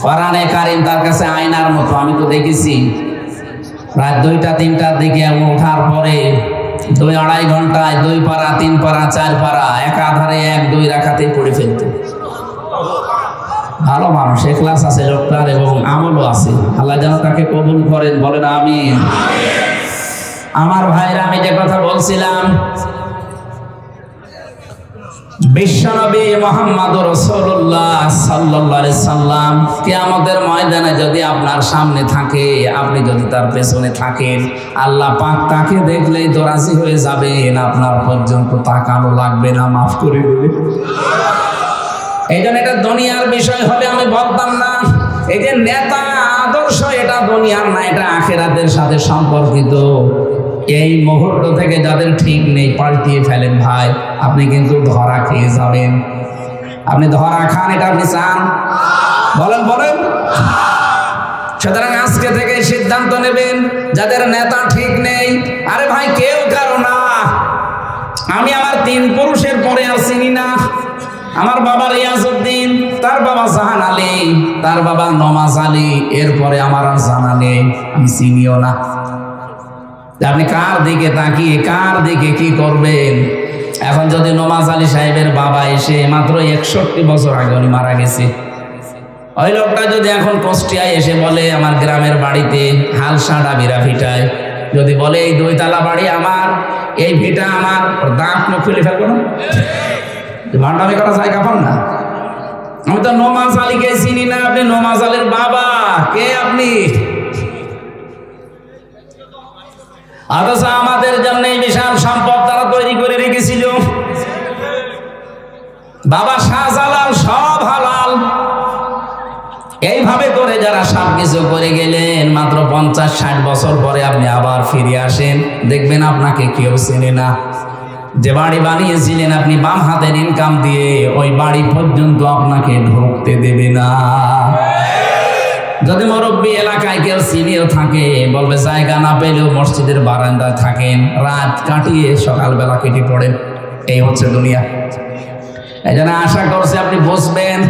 কোরআনে কারীম তার কাছে আয়নার মতো। আমি তো দেখেছি রাত 2টা-3টার দিকে ওঠার পরে 2-2.5 ঘন্টায় 2 পারা, 3 পারা, 4 পারা একাধারে 1-2 রাকাতেই পড়ে ফেলত। ভালো মানুষ, ইখলাস আছে লোকটার এবং আমলও আছে। আল্লাহ যেন তাকে কবুল করেন, বলেন আমিন। আমার ভাইরা, আমি যে কথা বলছিলাম, বিশ্বনবী মুহাম্মদুর রাসূলুল্লাহ সাল্লাল্লাহু আলাইহি সাল্লাম কিয়ামতের ময়দানে যদি আপনার সামনে থাকে, আপনি যদি তার পেছনে থাকেন, আল্লাহ পাক তাকে দেখলেই তো রাজি হয়ে যাবেন, আপনার পর্যন্ত তাকানো লাগবে না, মাফ করে দেবে। এই জন্য এটা দুনিয়ার বিষয় হলে আমি বলতাম না। এই যে নেতা আদর্শ, এটা দুনিয়ার না, এটা আখিরাতের সাথে সম্পর্কিত। এই মুহূর্ত থেকে যাদের ঠিক নেই পাল্টিয়ে ফেলেন ভাই, আপনি কিন্তু ধরা খেয়ে যাবেন। আপনি ধরা খান, এটা আপনি চান? বলেন বলেন। সুতরাং আজকে থেকে সিদ্ধান্ত নেবেন, যাদের নেতা ঠিক নেই, আরে ভাই কেউ কারো না। আমি আমার 3 পুরুষের পরে আর চিনি না। আমার বাবা রিয়াজউদ্দিন, তার বাবা জাহান আলী, তার বাবা নমাজ আলী, এরপরে আমার আর জানা নেই, আমি চিনিও না। আপনি কার দিকে তাকিয়ে কার দিকে কি করবেন? এখন যদি নমাজ আলী সাহেবের বাবা এসে মাত্র 61 বছর আগে উনি মারা গেছে, ওই লোকটা যদি এখন কুষ্টিয়ায় এসে বলে আমার গ্রামের বাড়িতে হালসাডা বিরা ভিটায়, যদি বলে এই 2 তলা বাড়ি আমার, এই ভিটা আমার, দাঁত মুখ খুলে ফেলবো না? ভান্ডামি করা জায়গা পান না। আমি তো নমাজ আলীকে চিনি না, আপনি নমাজ আলীর বাবা, কে আপনি? অথচ আমাদের জন্য এই বিশাল সম্পদ তারা তৈরি করে রেখেছিল। বাবা শাহজালাল সব হালাল। এইভাবে করে যারা সব কিছু করে গেলেন, মাত্র 50-60 বছর পরে আপনি আবার ফিরে আসেন, দেখবেন আপনাকে কেউ চেনে না। যে বাড়ি বানিয়েছিলেন আপনি বাম হাতের ইনকাম দিয়ে, ওই বাড়ি পর্যন্ত আপনাকে ঢুকতে দেবে না। যদি মুরব্বী এলাকায় কেউ সিনিয়র থাকে, বলবে জায়গা না পেলেও মসজিদের বারান্দায় থাকেন, রাত কাটিয়ে সকালবেলা কেটে পড়েন। এই হচ্ছে দুনিয়া। এই জন্য আশা করছি আপনি বুঝবেন,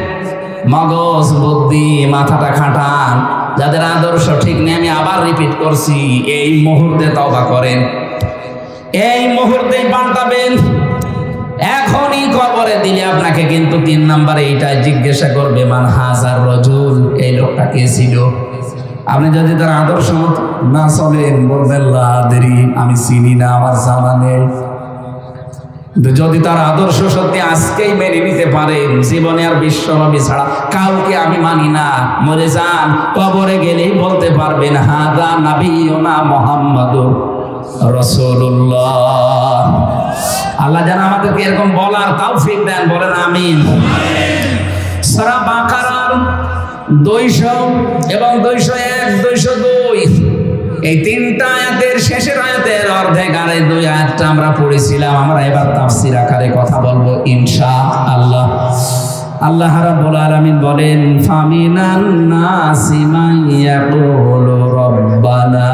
মগজ বুদ্ধি মাথাটা খাটান। যাদের আদর্শ ঠিক নেই, আমি আবার রিপিট করছি, এই মুহূর্তে তওবা করেন, এই মুহূর্তেই পাল্টাবেন। এখনই কবরে দিলে আপনাকে কিন্তু 3 নম্বরে এইটাই জিজ্ঞাসা করবে, মান হাজার রজুল, এই লোকটা কে ছিল? আপনি যদি তার আদর্শ না চলেন, বলবেন লা আদরি, আমি চিনি না, আমার জানা নেই। যদি তার আদর্শ সত্যি আজকেই মেনে নিতে পারেন, জীবনে আর বিশ্বনবী ছাড়া কাউকে আমি মানি না, মরে যান, কবরে গেলেই বলতে পারবেন হাদা নাবিয়ুনা মুহাম্মাদুর রাসূলুল্লাহ। আল্লাহ যেন আমাদেরকে এরকম বলার তৌফিক দেন, বলেন আমিন। সূরা বাকারার 200 এবং 201, 202 এই 3টা আয়াতের শেষের আয়াতের অর্ধেক আর এই 2 আয়াতটা আমরা পড়েছিলাম। আমরা এবার তাফসীর আকারে কথা বলবো ইনশাআল্লাহ। আল্লাহ রাব্বুল আলামিন বলেন ফামিনান নাসি মান ইয়াকুলু রব্বানা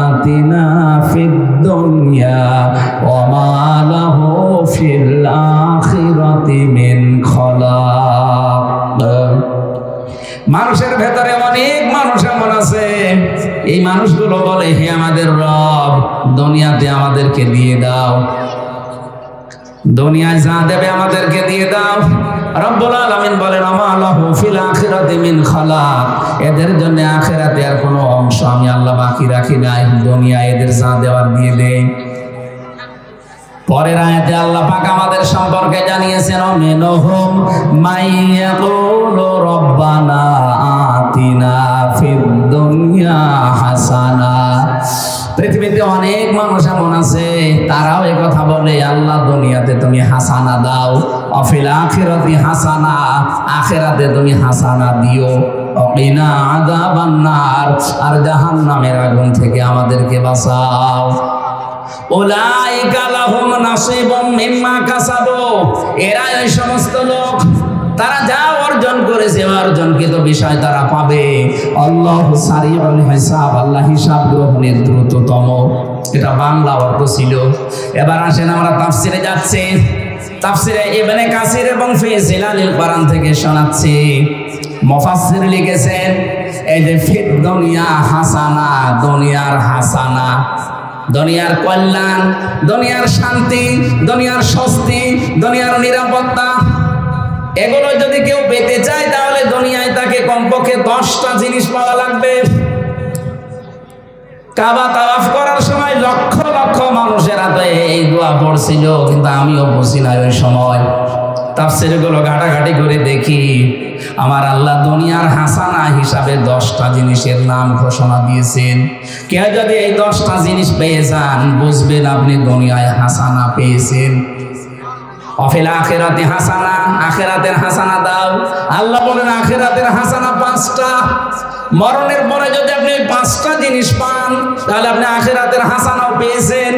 আতিনা ফিদ দুনিয়া ওয়া মা লাহু ফিল আখিরাতি মিন খালাক। মানুষের ভেতরে অনেক মানুষ এমন আছে, এই মানুষগুলো বলে হে আমাদের রব, দুনিয়াতে আমাদেরকে দিয়ে দাও, দুনিয়ায় যা দেবে আমাদেরকে দিয়ে দাও। রব্বুল আলামিন বলেন আমা লাহু ফিল আখিরাতি মিন খালাক, এদের জন্য আখিরাতে আর কোনো অংশ আমি আল্লাহ বাকি রাখি নাই, দুনিয়ায় এদের যা দেওয়ার দিয়ে দেই। পরের আয়াতে আল্লাহ পাক আমাদের সম্পর্কে জানিয়েছেন মিনহুম মাইয়াকুলু রব্বানা আতিনা ফিদ দুনিয়া হাসানা। পৃথিবীতে অনেক মানুষ এমন আছে, তারাও এই কথা বলে আল্লাহ দুনিয়াতে তুমি হাসানা দাও, অফিল আখিরাতি হাসানা, আখিরাতে তুমি হাসানা দিও, ওয়াকিনা আযাবান নার, আর জাহান্নামের আগুন থেকে আমাদেরকে বাঁচাও। উলাইকা লাহুম নাসিবুম মিম্মা কাসাবু, এরা এই সমস্ত লোক তারা যা অর্জন করেছে অর্জনকৃত বিষয় তারা পাবে। আল্লাহু সারিউল হিসাব, আল্লাহ হিসাব গ্রহণের দ্রুততম। এটা বাংলা অর্থ ছিল। এবার আসেন আমরা তাফসিরে যাচ্ছি। তাফসিরে ইবনে কাসির এবং ফি জিলালিল কোরআন থেকে শোনাচ্ছি। মুফাসসির লিখেছেন এই যে ফিদ দুনিয়া হাসানা, দুনিয়ার হাসানা, দুনিয়ার কল্যাণ, দুনিয়ার শান্তি, দুনিয়ার স্বস্তি, দুনিয়ার নিরাপত্তা, এগুলো যদি কেউ পেতে চায় তাহলে দুনিয়ায় তাকে কমপক্ষে 10টা জিনিস পাওয়া লাগবে। কাবা তাওয়াফ করার সময় লক্ষ লক্ষ মানুষের হাতে এই দোয়া পড়ছিল, কিন্তু আমিও বুঝি না ওই সময়। তাফসীরগুলো ঘাটাঘাটি করে দেখি আমার আল্লাহ দুনিয়ার হাসানা হিসাবে 10টা জিনিসের নাম ঘোষণা দিয়েছেন। কেউ যদি এই 10টা জিনিস পেয়ে যান বুঝবেন আপনি দুনিয়ায় হাসানা পেয়েছেন। অফিল আখিরাতি হাসানা, আখিরাতের হাসানা দাও। আল্লাহ বলেন আখিরাতের হাসানা 5টা। মরণের পরে যদি আপনি 5টা জিনিস পান তাহলে আপনি আখিরাতের হাসানাও পেয়েছেন।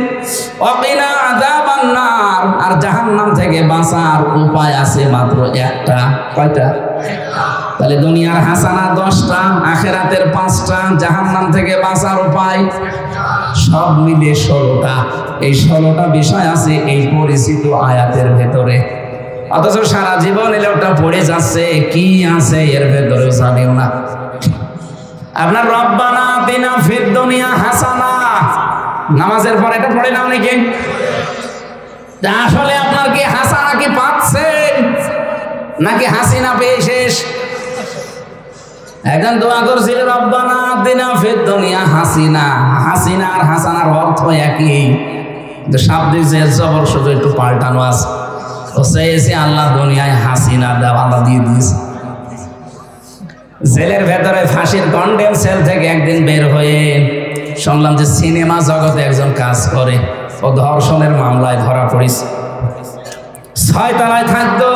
ওয়াকিনা আযাবান নার, আর জাহান্নাম থেকে বাঁচার উপায় আছে মাত্র একটা। কয়টা? তাহলে দুনিয়ার হাসানা 10টা, আখিরাতের 5টা, জাহান্নাম থেকে বাঁচার উপায় সব মিলে 16টা। এই 16টা বিষয় আছে এই পরিচিত আয়াতের ভেতরে, অথচ সারা জীবন এলে ওটা পড়ে যাচ্ছে, কি আছে এর ভেতরে জানিও না। আপনার রব্বানা আতিনা ফিদ দুনিয়া হাসানা, নামাজের পর এটা পড়ে না অনেকে। আসলে আপনার কি হাসানা কি পাচ্ছেন নাকি হাসিনা পেয়ে শেষ? একজন দোয়া করছিল রব্বানা আতিনা ফিদ দুনিয়া হাসিনা। হাসিনা আর হাসানার অর্থ একই, কিন্তু শাব্দিক যে জবর শুধু একটু পাল্টানো আছে। ও চেয়েছে আল্লাহ দুনিয়ায় হাসিনা দাও, আল্লাহ দিয়ে দিয়েছে। জেলের ভেতরে ফাঁসির কন্ডেম সেল থেকে একদিন বের হয়ে শুনলাম যে সিনেমা জগতে একজন কাজ করে, ও ধর্ষণের মামলায় ধরা পড়েছে। 6 তলায় থাকতো।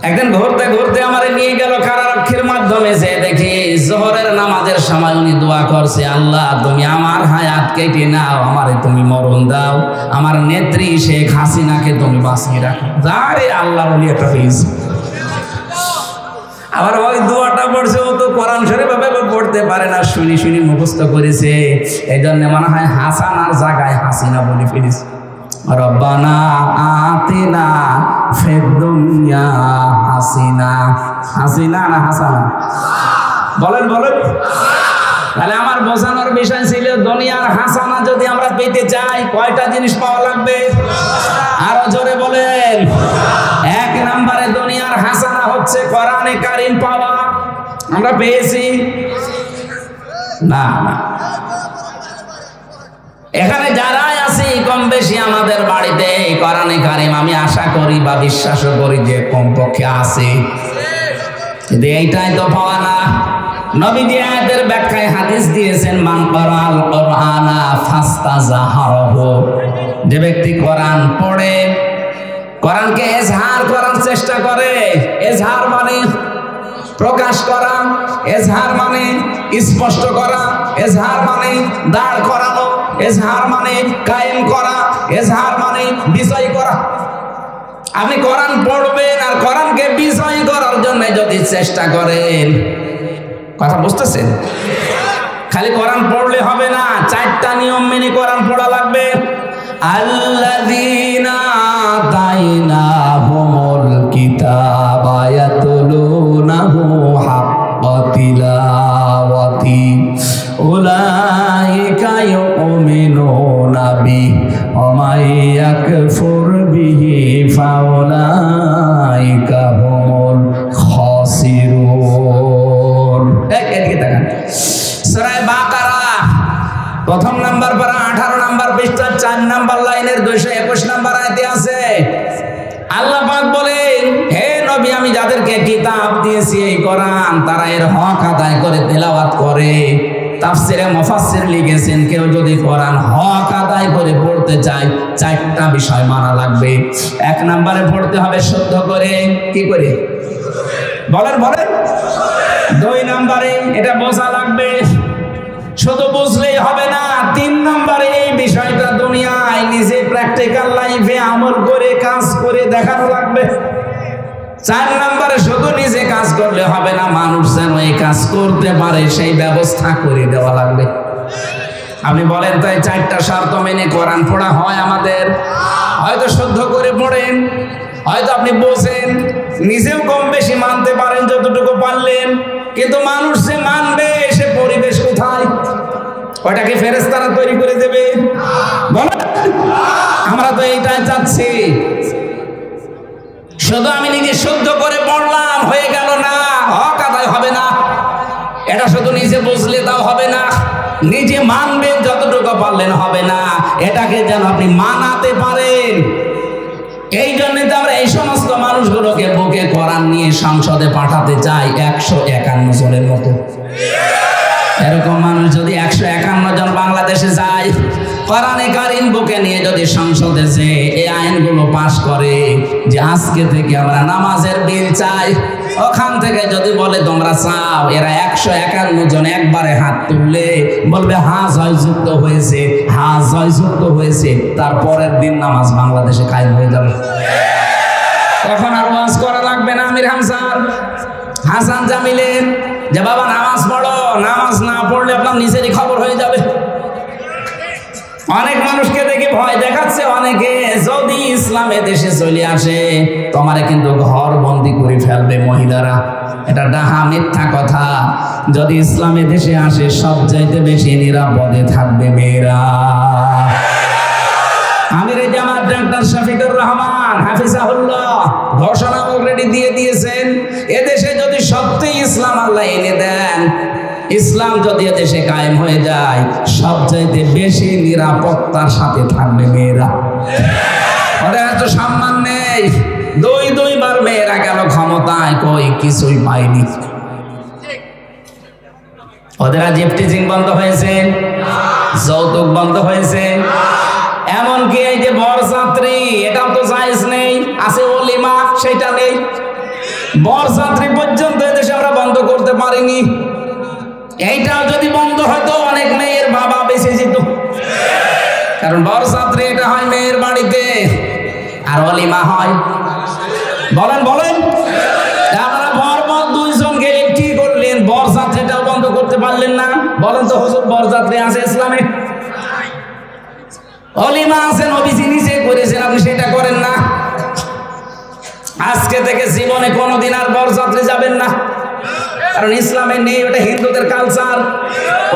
একদিন ঘুরতে ঘুরতে আমারে নিয়ে গেল কারারক্ষীর মাধ্যমে, যে দেখি জোহরের নামাজের সময় উনি দোয়া করছে, আল্লাহ তুমি আমার হায়াত কেটে নাও, আমারে তুমি মরণ দাও, আমার নেত্রী শেখ হাসিনাকে তুমি বাঁচিয়ে রাখো। যারে আল্লাহর ওলি একটা পেয়েছে। আবার ওই দোয়াটা পড়ছে, ও তো কোরআন শরীফ ভাবে পড়তে পারে না, শুনি শুনি মুখস্থ করেছে। এই জন্য মনে হয় হাসানার জায়গায় হাসিনা বলে ফেলেছে। রব্বানা আতিনা ফিদ দুনিয়া হাসিনা। হাসিনা না হাসানা? বলেন বলেন। তাহলে আমার বোঝানোর বিষয় ছিল দুনিয়ার হাসানা যদি আমরা পেতে চাই কয়টা জিনিস পাওয়া লাগবে? আরো জোরে বলেন। 1 নম্বরে দুনিয়ার হাসানা হচ্ছে কোরআনে কারীম পাওয়া। আমরা পেয়েছি না? না। এখানে যারাই আছি কম বেশি আমাদের বাড়িতে কোরআনে কারীম আমি আশা করি বা বিশ্বাসও করি যে কমপক্ষে আছে, কিন্তু এইটাই তো পাওয়া না। নবীজি আয়াতের ব্যাখ্যায় হাদিস দিয়েছেন মান ক্বারাআল কুরআনা ফাস্তাযহারাহু, যে ব্যক্তি কোরআন পড়ে, কোরআনকে এজহার করার চেষ্টা করে। এজহার মানে প্রকাশ করা, এজহার মানে স্পষ্ট করা, এজহার মানে দাঁড় করানো, এজহার মানে কায়েম করা, এজহার মানে বিজয় করা। আপনি কোরআন পড়বেন আর কোরআনকে বিজয় করার জন্য যদি চেষ্টা করেন, কথা বুঝতেছেন? খালি কোরআন পড়লে হবে না, 4টা নিয়ম মেনে কোরআন পড়া লাগবে। আল্লাযীনা আতাইনাহুমুল কিতাবা ইয়াতলুনাহু হাক্কা তিলাওয়াতি উলাইকা ইউমিনুনা বিহি ওয়া মান ইয়াকফুর বিহি ফাউলাইকা হুমুল খাসিরুন। এদিকে তাকান, সূরা বাকারা প্রথম নাম্বার পারা 18 নাম্বার পৃষ্ঠা 4 নাম্বার লাইনের 221 নাম্বার আয়াতে আছে। আল্লাহ পাক বলেন, হে নবী, আমি যাদেরকে কিতাব দিয়েছি এই কোরআন, তারা এর হক আদায় করে তেলাওয়াত করে। তাফসিরে মুফাসসির লিখেছেন, কেউ যদি কোরআন হক আদায় করে পড়তে চায় 4টা বিষয় মানা লাগবে। 1 নম্বরে পড়তে হবে শুদ্ধ করে। কি করে? বলেন বলেন। 2 নম্বরে এটা বোঝা লাগবে, শুধু বুঝলেই হবে না। 3 নম্বরে এই বিষয়টা দুনিয়ায় নিজে প্র্যাকটিক্যাল লাইফে আমল করে কাজ করে দেখানো লাগবে। 4 নম্বরে শুধু নিজে কাজ করলে হবে না, মানুষ যেন এই কাজ করতে পারে সেই ব্যবস্থা করে দেওয়া লাগবে। আপনি বলেন, তাই 4টা শর্ত মেনে কোরআন পড়া হয় আমাদের? হয়তো শুদ্ধ করে পড়েন, হয়তো আপনি বোঝেন, নিজেও কম বেশি মানতে পারেন যতটুকু পারলেন, কিন্তু মানুষ যে মানবে সে পরিবেশ কোথায়? ওটাকে ফেরেশতারা তৈরি করে দেবে? বলেন, আমরা তো এইটাই চাচ্ছি। শুধু আমি নিজে শুদ্ধ করে পড়লাম হয়ে গেল না, হক আদায় হবে না। এটা শুধু নিজে বুঝলে তাও হবে না, নিজে মানবেন যতটুকু পারলেন হবে না, এটাকে যেন আপনি মানাতে পারেন। এই জন্য তো আমরা এই সমস্ত মানুষগুলোকে বুকে কোরআন নিয়ে সংসদে পাঠাতে চাই 151 জনের মতো। এরকম মানুষ যদি 151 জন বাংলাদেশে যায়, কোরআনে কারীম বুকে নিয়ে যদি সংসদে যে এই আইনগুলো পাশ করে যে আজকে থেকে আমরা নামাজের বিল চাই, ওখান থেকে যদি বলে তোমরা চাও, এরা 151 জন একবারে হাত তুললে বলবে হ্যাঁ জয়যুক্ত হয়েছে, হ্যাঁ জয়যুক্ত হয়েছে, তারপরের দিন নামাজ বাংলাদেশে কায়েম হয়ে যাবে। তখন আর ওয়াজ করা লাগবে না আমির হাসান জামিলের যে বাবা নামাজ পড়ো, নামাজ না পড়লে আপনার নিজেরই খবর হয়ে যাবে। অনেক মানুষকে দেখে ভয় দেখাচ্ছে অনেকে, যদি ইসলামে দেশে চলে আসে তোমারে কিন্তু ঘর বন্দি করে ফেলবে মহিলারা। এটা ডাহা মিথ্যা কথা। যদি ইসলামে দেশে আসে সবচাইতে বেশি নিরাপদে থাকবে মেয়েরা। আমির জামাত ডক্টর শফিকুর রহমান হাফিজাহুল্লাহ ঘোষণা অলরেডি দিয়ে দিয়েছেন, এদেশে যদি সত্যি ইসলাম আল্লাহ এনে দেন, ইসলাম যদি দেশে কায়েম হয়ে যায়, সবচাইতে বেশি নিরাপত্তার সাথে থাকবে মেয়েরা। ওদের এত সম্মান নেই, 2বার মেয়েরা গেল ক্ষমতায়, কই কিছুই পায়নি। ওদের আজ ইফটিজিং বন্ধ হয়েছে, যৌতুক বন্ধ হয়েছে, এমনকি এই যে বরযাত্রী এটাও তো জায়েজ নেই, আছে ওলিমা সেটা নেই। বরযাত্রী পর্যন্ত এদেশে আমরা বন্ধ করতে পারিনি। এইটাও যদি বন্ধ হতো অনেক মেয়ের বাবা বেঁচে যেত, কারণ বরযাত্রী এটা হয় মেয়ের বাড়িতে আর ওলিমা হয়। বলেন বলেন, আপনারা বরবর 2 জন গেলে কি করলেন, বরযাত্রীটাও বন্ধ করতে পারলেন না? বলেন তো হুজুর, বরযাত্রী আছে ইসলামে? ওলিমা আছে, নবীজি নিজে করেছেন, আপনি সেটা করেন না। আজকে থেকে জীবনে কোনোদিন আর বরযাত্রী যাবেন না, কারণ ইসলামে নেই, ওটা হিন্দুদের কালচার।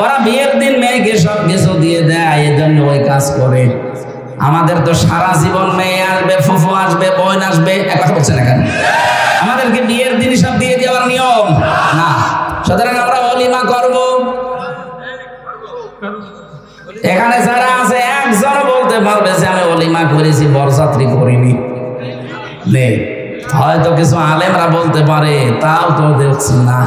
ওরা বিয়ের দিন মেয়েকে সব কিছু দিয়ে দেয়, এই জন্য ওই কাজ করে। আমাদের তো সারা জীবন মেয়ে আসবে, ফুফু আসবে, বোন আসবে, এক কথা বলছেন না কেন? আমাদেরকে বিয়ের দিনই সব দিয়ে দেওয়ার নিয়ম না। সুতরাং আমরা ওলিমা করব। এখানে যারা আছে একজন বলতে পারবে যে আমি ওলিমা করেছি, বরযাত্রী করিনি? নেই। হয়তো কিছু আলেমরা বলতে পারে, তাও তো দেখছি না।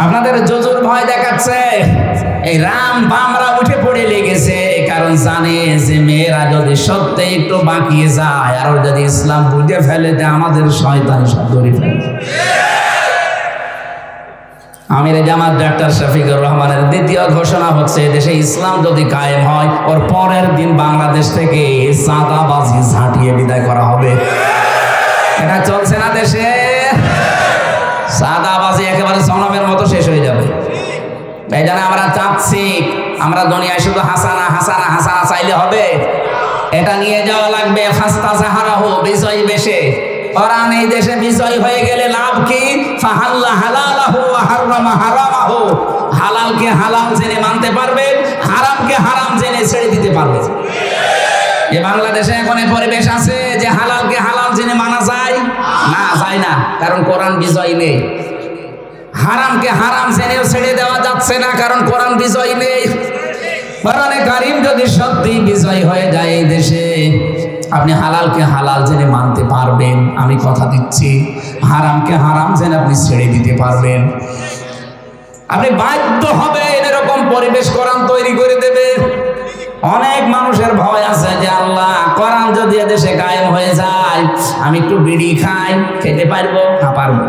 আপনাদের জজুর ভয় দেখাচ্ছে, এই রাম বামরা উঠে পড়ে লেগেছে, কারণ জানে যে মেয়েরা যদি সত্যি একটু বাঁকিয়ে যায় আর যদি ইসলাম বুঝে ফেলে, আমাদের শয়তান সব ধরে ফেলে। আমির জামাত ডাক্তার শফিকুর রহমানের দ্বিতীয় ঘোষণা হচ্ছে, দেশে ইসলাম যদি কায়েম হয় ওর পরের দিন বাংলাদেশ থেকে চাঁদাবাজি ঝাঁটিয়ে বিদায় করা হবে। এটা চলছে না দেশে? চাঁদাবাজি একেবারে জনমের মতো শেষ হয়ে যাবে। এই জন্য আমরা চাচ্ছি, আমরা দুনিয়ায় শুধু হাসানা হাসানা হাসানা চাইলে হবে? এটা নিয়ে যাওয়া লাগবে ফাস্তা জাহারাহু, বিজয় বেশে। কোরআন এই দেশে বিজয় হয়ে গেলে লাভ কি? ফাহাল্লা হালালাহু ওয়া হারামা হারামাহু, হালালকে হালাল জেনে মানতে পারবে, হারামকে হারাম জেনে ছেড়ে দিতে পারবে। এই বাংলাদেশে এখন এই পরিবেশ আছে যে হালালকে হালাল জেনে মানা যায় না, যায় না, কারণ কোরআন বিজয় নেই। হারামকে হারাম জেনেও ছেড়ে দেওয়া যাচ্ছে না, কারণ কোরআন বিজয় নেই। কোরআনে কারীম যদি সত্যি বিজয় হয়ে যায় এই দেশে, আপনি হালালকে হালাল জেনে মানতে পারবেন, আমি কথা দিচ্ছি। হারামকে হারাম জেনে আপনি ছেড়ে দিতে পারবেন। আপনি বাধ্য হবেন, এরকম পরিবেশ কোরআন তৈরি করে দেবে। অনেক মানুষের ভয় আছে যে আল্লাহ কোরআন যদি এদেশে কায়েম হয়ে যায়, আমি একটু বিড়ি খাই, খেতে পারবো? হ্যাঁ পারবো।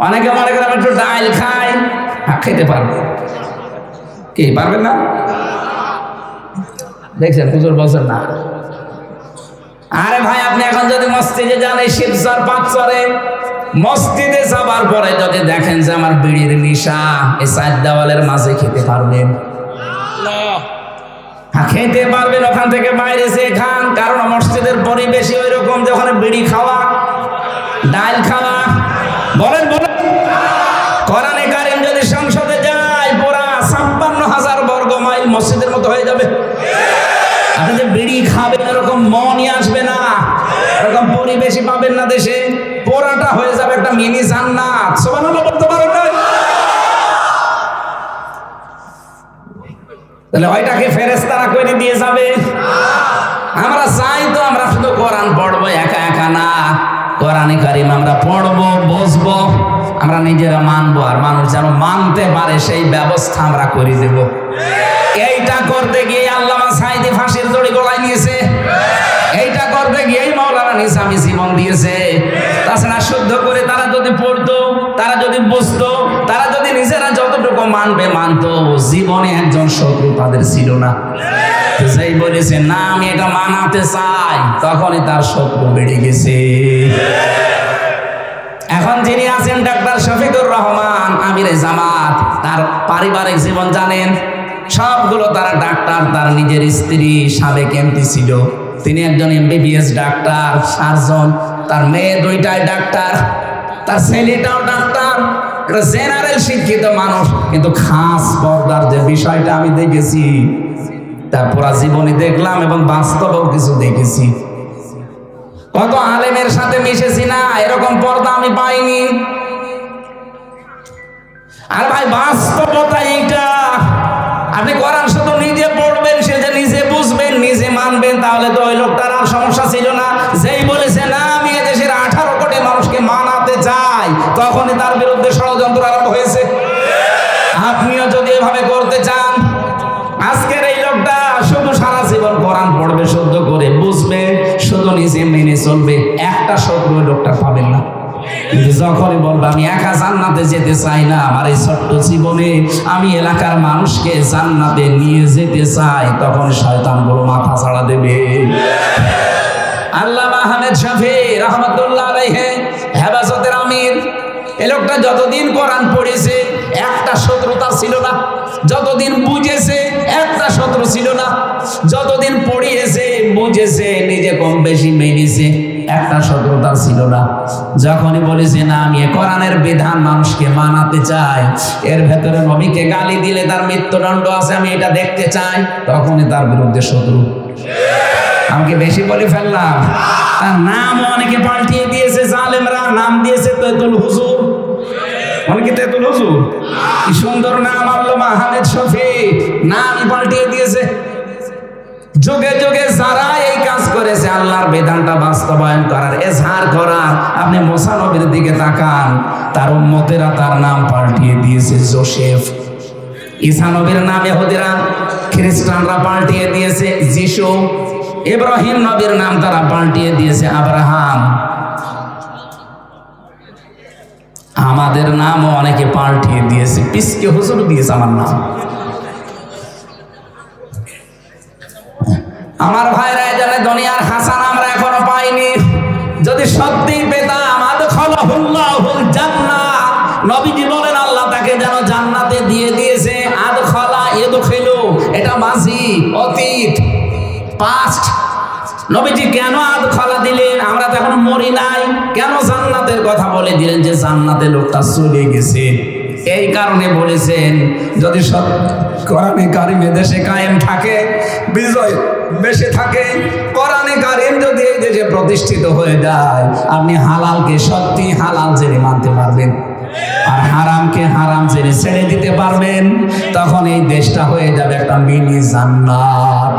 অনেকে মনে করে আমি একটু ডাল খাই, হ্যাঁ খেতে পারবো। কি পারবেন না? দেখছেন হুজুর বলছেন না। আরে ভাই, আপনি এখন যদি মসজিদে যান, এই শিবচর পাঁচচরে মসজিদে যাবার পরে যদি দেখেন যে আমার বিড়ির নেশা, এই চার দেওয়ালের মাঝে খেতে পারবেন? হ্যাঁ খেতে পারবেন, ওখান থেকে বাইরে যে খান, কারণ মসজিদের পরিবেশই ওই রকম যে ওখানে বিড়ি খাওয়া, ডাল খাওয়া। বলেন বলেন, কোরআনে কারীম যদি সংসদে যায়, পুরা ৫৬,০০০ বর্গ মাইল মসজিদের মতো হয়ে যাবে। আপনি যে বিড়ি খাবেন এরকম মনই আসবে না, এরকম পরিবেশই পাবেন না দেশে। পুরাটা হয়ে যাবে একটা মিনি জান্নাত। সুবহানাল্লাহ বলতে পারেন না? তাহলে ওইটাকে ফেরেশতারা করে দিয়ে যাবে। আমরা চাই তো আমরা শুধু কোরআন পড়বো, একা একা না। কোরআনে কারীম আমরা পড়বো, বুঝবো, আমরা নিজেরা মানবো, আর মানুষ যেন মানতে পারে সেই ব্যবস্থা আমরা করে দেব। এইটা করতে গিয়ে আল্লামা সাঈদী ফাঁসির দড়ি গলায় নিয়েছে, এইটা করতে গিয়ে মাওলানা নিজামী জীবন দিয়েছে। তাছাড়া শুদ্ধ করে তারা যদি পড়তো, তারা যদি বুঝতো, তারা যদি নিজেরা যতটুকু মানবে মানতো, জীবনে একজন শত্রু তাদের ছিল না। যেই বলেছে না আমি এটা মানাতে চাই, তখনই তার শত্রু বেড়ে গেছে। এখন যিনি আছেন ডাক্তার শফিকুর রহমান, আমিরে জামাত, তার পারিবারিক জীবন জানেন? সবগুলো তারা ডাক্তার, তার নিজের স্ত্রী সাবেক এমপি ছিল, তিনি একজন এমবিবিএস ডাক্তার, সার্জন, তার মেয়ে দুইটাই ডাক্তার, তার ছেলেটাও ডাক্তার, জেনারেল শিক্ষিত মানুষ। কিন্তু খাস পর্দার যে বিষয়টা আমি দেখেছি, তার পুরা জীবনী দেখলাম এবং বাস্তবেও কিছু দেখেছি। কত আলেমের সাথে মিশেছি না, এরকম পর্দা আমি পাইনি। আর ভাই বাস্তবতা এইটা। আপনি কোরআন শুধু নিজে পড়বেন, সে যে নিজে বুঝবেন, নিজে মানবেন, তাহলে তো ওই লোকটার আর সমস্যা ছিল না। যেই বলেছে না আমি এদেশের 18 কোটি মানুষকে মানাতে চাই, তখনই তার বিরুদ্ধে ষড়যন্ত্র আরম্ভ হয়েছে। আপনিও যদি এভাবে করতে চান, আজকের এই লোকটা শুধু সারা জীবন কোরআন পড়বে, শুদ্ধ করে বুঝবে, শুধু নিজে মেনে চলবে, একটা শত্রু ওই লোকটা পাবেন না। যখনই বলবে আমি একা জান্নাতে যেতে চাই না, আমার এই ছোট্ট জীবনে আমি এলাকার মানুষকে জান্নাতে নিয়ে যেতে চাই, তখন শয়তান বড় মাথা ছাড়া দেবে। আল্লামা আহমেদ শফী রাহমাতুল্লাহ আলাইহি হেফাজতের আমির, এই লোকটা যতদিন কোরআন পড়েছে একটা শত্রু তার ছিল না, যতদিন বুঝেছে একটা শত্রু ছিল না, যতদিন পড়িয়েছে বুঝেছে নিজে কম বেশি মেনেছে, একটা শত্রু তার ছিল না। যখনই বলেছে না আমি কোরআনের বিধান মানুষকে মানাতে চাই, এর ভেতরে নবীকে গালি দিলে তার মৃত্যুদণ্ড আছে, আমি এটা দেখতে চাই, তখনই তার বিরুদ্ধে শত্রু। আমাকে বেশি বলে ফেললাম? তার নাম অনেকে পাল্টিয়ে দিয়েছে, জালেমরা নাম দিয়েছে তেতুল হুজুর। অনেকে তেতুল হুজুর, কি সুন্দর নাম, আল্লামা আহমেদ শফী, নাম পাল্টিয়ে দিয়েছে। যুগে যুগে যারা এই কাজ করেছে, আল্লাহর বিধানটা বাস্তবায়ন করার, এজহার করার, আপনি মুসা নবীর দিকে তাকান, তার উম্মতেরা তার নাম পাল্টিয়ে দিয়েছে জোসেফ। ঈসা নবীর নাম ইহুদিরা, খ্রিস্টানরা পাল্টিয়ে দিয়েছে যিশু। ইব্রাহিম নবীর নাম তারা পাল্টিয়ে দিয়েছে আব্রাহাম। আমাদের নামও অনেকে পাল্টিয়ে দিয়েছে, পিসকে হুজুর দিয়েছে আমার নাম। আমার ভাইরা জানে দুনিয়ার হাসানা আমরা এখনো পাইনি। যদি সত্যি পেতাম, আদখালাহুল্লাহুল জান্নাহ, নবীজি বলেন আল্লাহ তাকে যেন জান্নাতে দিয়ে দিয়েছে। আদখালা ইদখিলু, এটা মাঝি, অতীত, পাস্ট। নবীজি কেন আদখালা দিলেন? আমরা তো এখন মরি নাই, কেন জান্নাতের কথা বলে দিলেন যে জান্নাতে লোকটা চলে গেছে? এই কারণে বলেছেন যদি কোরআনে কারিমে দেশে কায়েম থাকে, বিজয় বেশি থাকে, কোরআনে কারিম যদি এই দেশে প্রতিষ্ঠিত হয়ে যায়, আপনি হালালকে সত্যি হালাল জেনে মানতে পারবেন, আর হারামকে হারাম জেনে ছেড়ে দিতে পারবেন। তখন এই দেশটা হয়ে যাবে একটা মিনি জান্নাত।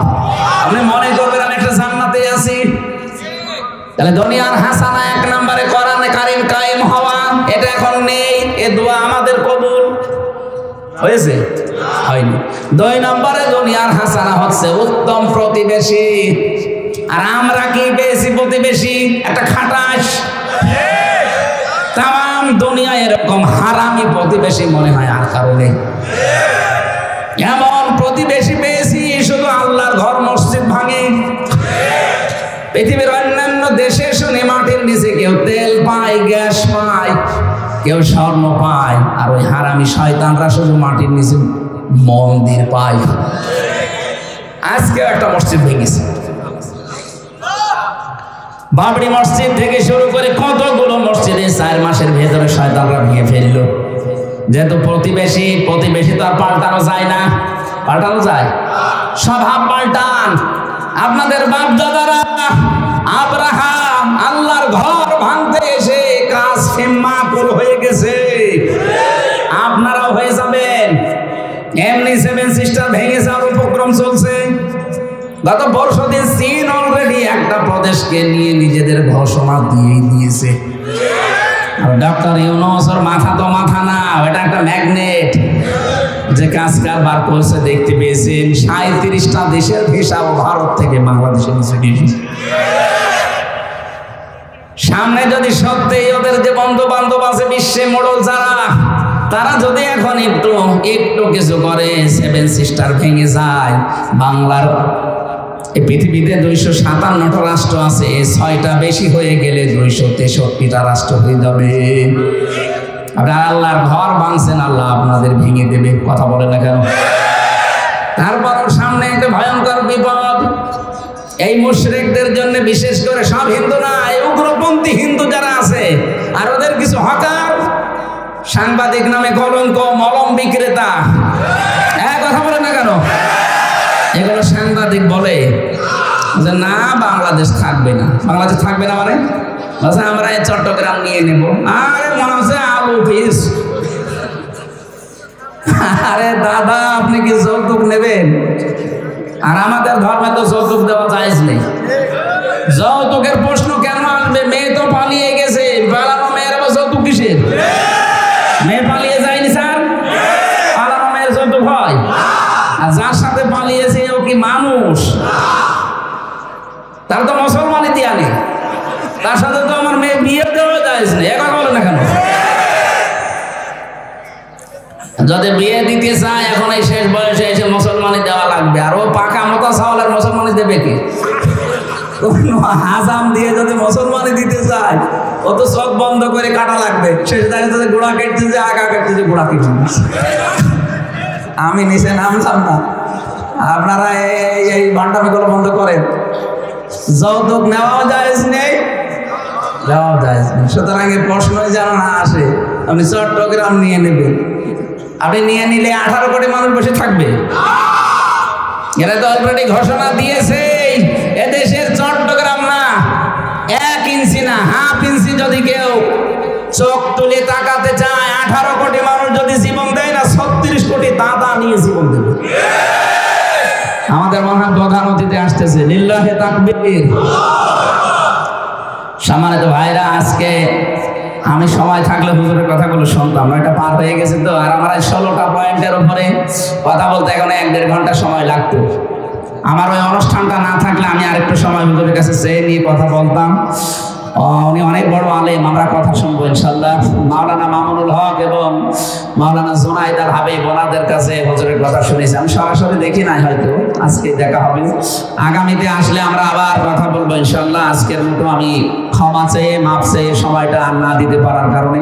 আপনি মনে করবেন আমি একটা জান্নাতে আছি। তাহলে দুনিয়ার হাসানা এক নম্বরে কোরআনে কারিম কায়েম হওয়া, এটা এখন নেই। এ দোয়া আমাদের কবুল হয়েছে? হয়নি। 2 নম্বরে দুনিয়ার হাসানা হচ্ছে উত্তম প্রতিবেশী। আর আমরা কি পেয়েছি? প্রতিবেশী একটা খাটাস। তাম দুনিয়া এরকম হারামি প্রতিবেশী মনে হয় আর কারণে। এমন প্রতিবেশী পেয়েছি শুধু আল্লাহর ঘর মসজিদ ভাঙে। পৃথিবীর অন্যান্য দেশে শুনে মাটির নিচে কেউ তেল পায়, গ্যাস পায়, কেউ স্বর্ণ পায়, আর ওই হারামি শয়তানরা শুধু মাটির নিচে মন্দির পায়। আজকে একটা মসজিদ ভেঙেছে, বাবরি মসজিদ থেকে শুরু করে কতগুলো মসজিদে 4 মাসের ভেতরে শয়তানরা ভেঙে ফেললো। যেহেতু প্রতিবেশী তো আর পাল্টানো যায় না। পাল্টানো যায়? স্বভাব পাল্টান। আপনাদের বাপ দাদারা আব্রাহাম আল্লাহর ঘর ভাঙতে এসে কাজ ফেমাকুল হয়ে গেছে, আপনারাও হয়ে যাবেন। এমনি 7 সিস্টার ভেঙে যাওয়ার উপক্রম চলছে। গত বর্ষদিন চীন অলরেডি একটা প্রদেশকে নিয়ে নিজেদের ঘোষণা দিয়ে দিয়েছে। আর ডক্টর ইউনূসের মাথা তো মাথা না, এটা একটা ম্যাগনেট, যে কাজ কারবার করছে দেখতে পেয়েছেন। 37টা দেশের ভিসা ভারত থেকে বাংলাদেশে নিচে দিয়েছে। সামনে যদি সত্যি ওদের যে বন্ধু বান্ধব আছে বিশ্বে মোড়ল যারা, তারা যদি এখন একটু কিছু করে, 7 সিস্টার ভেঙে যায়, বাংলার এই পৃথিবীতে 257টা রাষ্ট্র আছে, 6টা বেশি হয়ে গেলে 263টা রাষ্ট্র হয়ে যাবে। আপনারা আল্লাহর ঘর ভাঙছেন, আল্লাহ আপনাদের ভেঙে দেবে। কথা বলে না কেন? তারপর সামনে একটা ভয়ঙ্কর বিপদ। এই মুশরিকদের জন্য, বিশেষ করে সব হিন্দু না, এই উগ্রপন্থী হিন্দু যারা আছে, আর ওদের কিছু হকার, সাংবাদিক নামে কলঙ্ক, মলম বিক্রেতা, কথা বলে না কেন? এগুলো সাংবাদিক বলে যে না বাংলাদেশ থাকবে না। বাংলাদেশ থাকবে না মানে আমরা এই চট্টগ্রাম নিয়ে নেব। আরে মনে হচ্ছে আলু পিস। আরে দাদা, আপনি কি যৌতুক নেবেন? আর আমাদের ধর্মে তো যৌতুক দেওয়া জায়েজ নেই। যৌতুকের প্রশ্ন কেন আসবে? মেয়ে তো পালিয়ে গেছে, পালানো মেয়ের আবার যৌতুক কিসের? মেয়ে পালিয়ে যায়নি স্যার, পালানো মেয়ের যৌতুক হয়? আর যার সাথে পালিয়েছে ও কি মানুষ? তার তো মুসলমানই দিয়া নেই, তার সাথে তো আমার মেয়ে বিয়ে দেওয়া জায়েজ নেই। এখন বলে না কেন? যদি বিয়ে দিতে চায় এখন এই শেষ বয়সে এসে মুসলমানি দেওয়া লাগবে। আর ও পাকা মতো চাওয়ালের মুসলমানি দেবে কি? হাজাম দিয়ে যদি মুসলমানি দিতে চায়, ও তো চোখ বন্ধ করে কাটা লাগবে। শেষ দাঁড়িয়ে গোড়া কেটে যে আগা কাটতে যে গোড়া কেটে। আমি নিচে নামলাম না, আপনারা এই বান্ডামিগুলো বন্ধ করেন। যৌতুক নেওয়াও জায়েজ নেই, দেওয়াও জায়েজ নেই। সুতরাং এই প্রশ্নই যেন না আসে আপনি চট্টগ্রাম নিয়ে নেবেন। আপনি নিয়ে নিলে 18 কোটি মানুষ বসে থাকবে। এরা তো অলরেডি ঘোষণা দিয়েছে এদেশের চট্টগ্রাম না 1 ইঞ্চি না হাফ ইঞ্চি যদি কেউ চোখ তুলে তাকাতে চায়, 18 কোটি মানুষ যদি জীবন দেয় না, 36 কোটি দাদা নিয়ে জীবন দেবে। আমাদের মহান প্রধান অতিথি আসতেছে, লিল্লাহে তাকবীর। সম্মানিত ভাইরা, আজকে আমি সময় থাকলে হুজুরের কথাগুলো শুনতাম, এটা পার হয়ে গেছে তো। আর আমার 16টা পয়েন্টের উপরে কথা বলতে এখন 1-1.5 ঘন্টা সময় লাগতো। আমার ওই অনুষ্ঠানটা না থাকলে আমি আরেকটু সময় হুজুরের কাছে চেয়ে নিয়ে কথা বলতাম। উনি অনেক বড় আলেম, আমরা কথা শুনবো ইনশাআল্লাহ। মাওলানা মামুনুল হক এবং মাওলানা জুনাইদ আল হাবিব ওনাদের কাছে হুজুরের কথা শুনেছি। আমি সরাসরি দেখি নাই, হয়তো আজকে দেখা হবে। আগামীতে আসলে আমরা আবার কথা বলবো ইনশাআল্লাহ। আজকের মতো আমি ক্ষমা চেয়ে মাপ চেয়ে সময়টা আর না দিতে পারার কারণে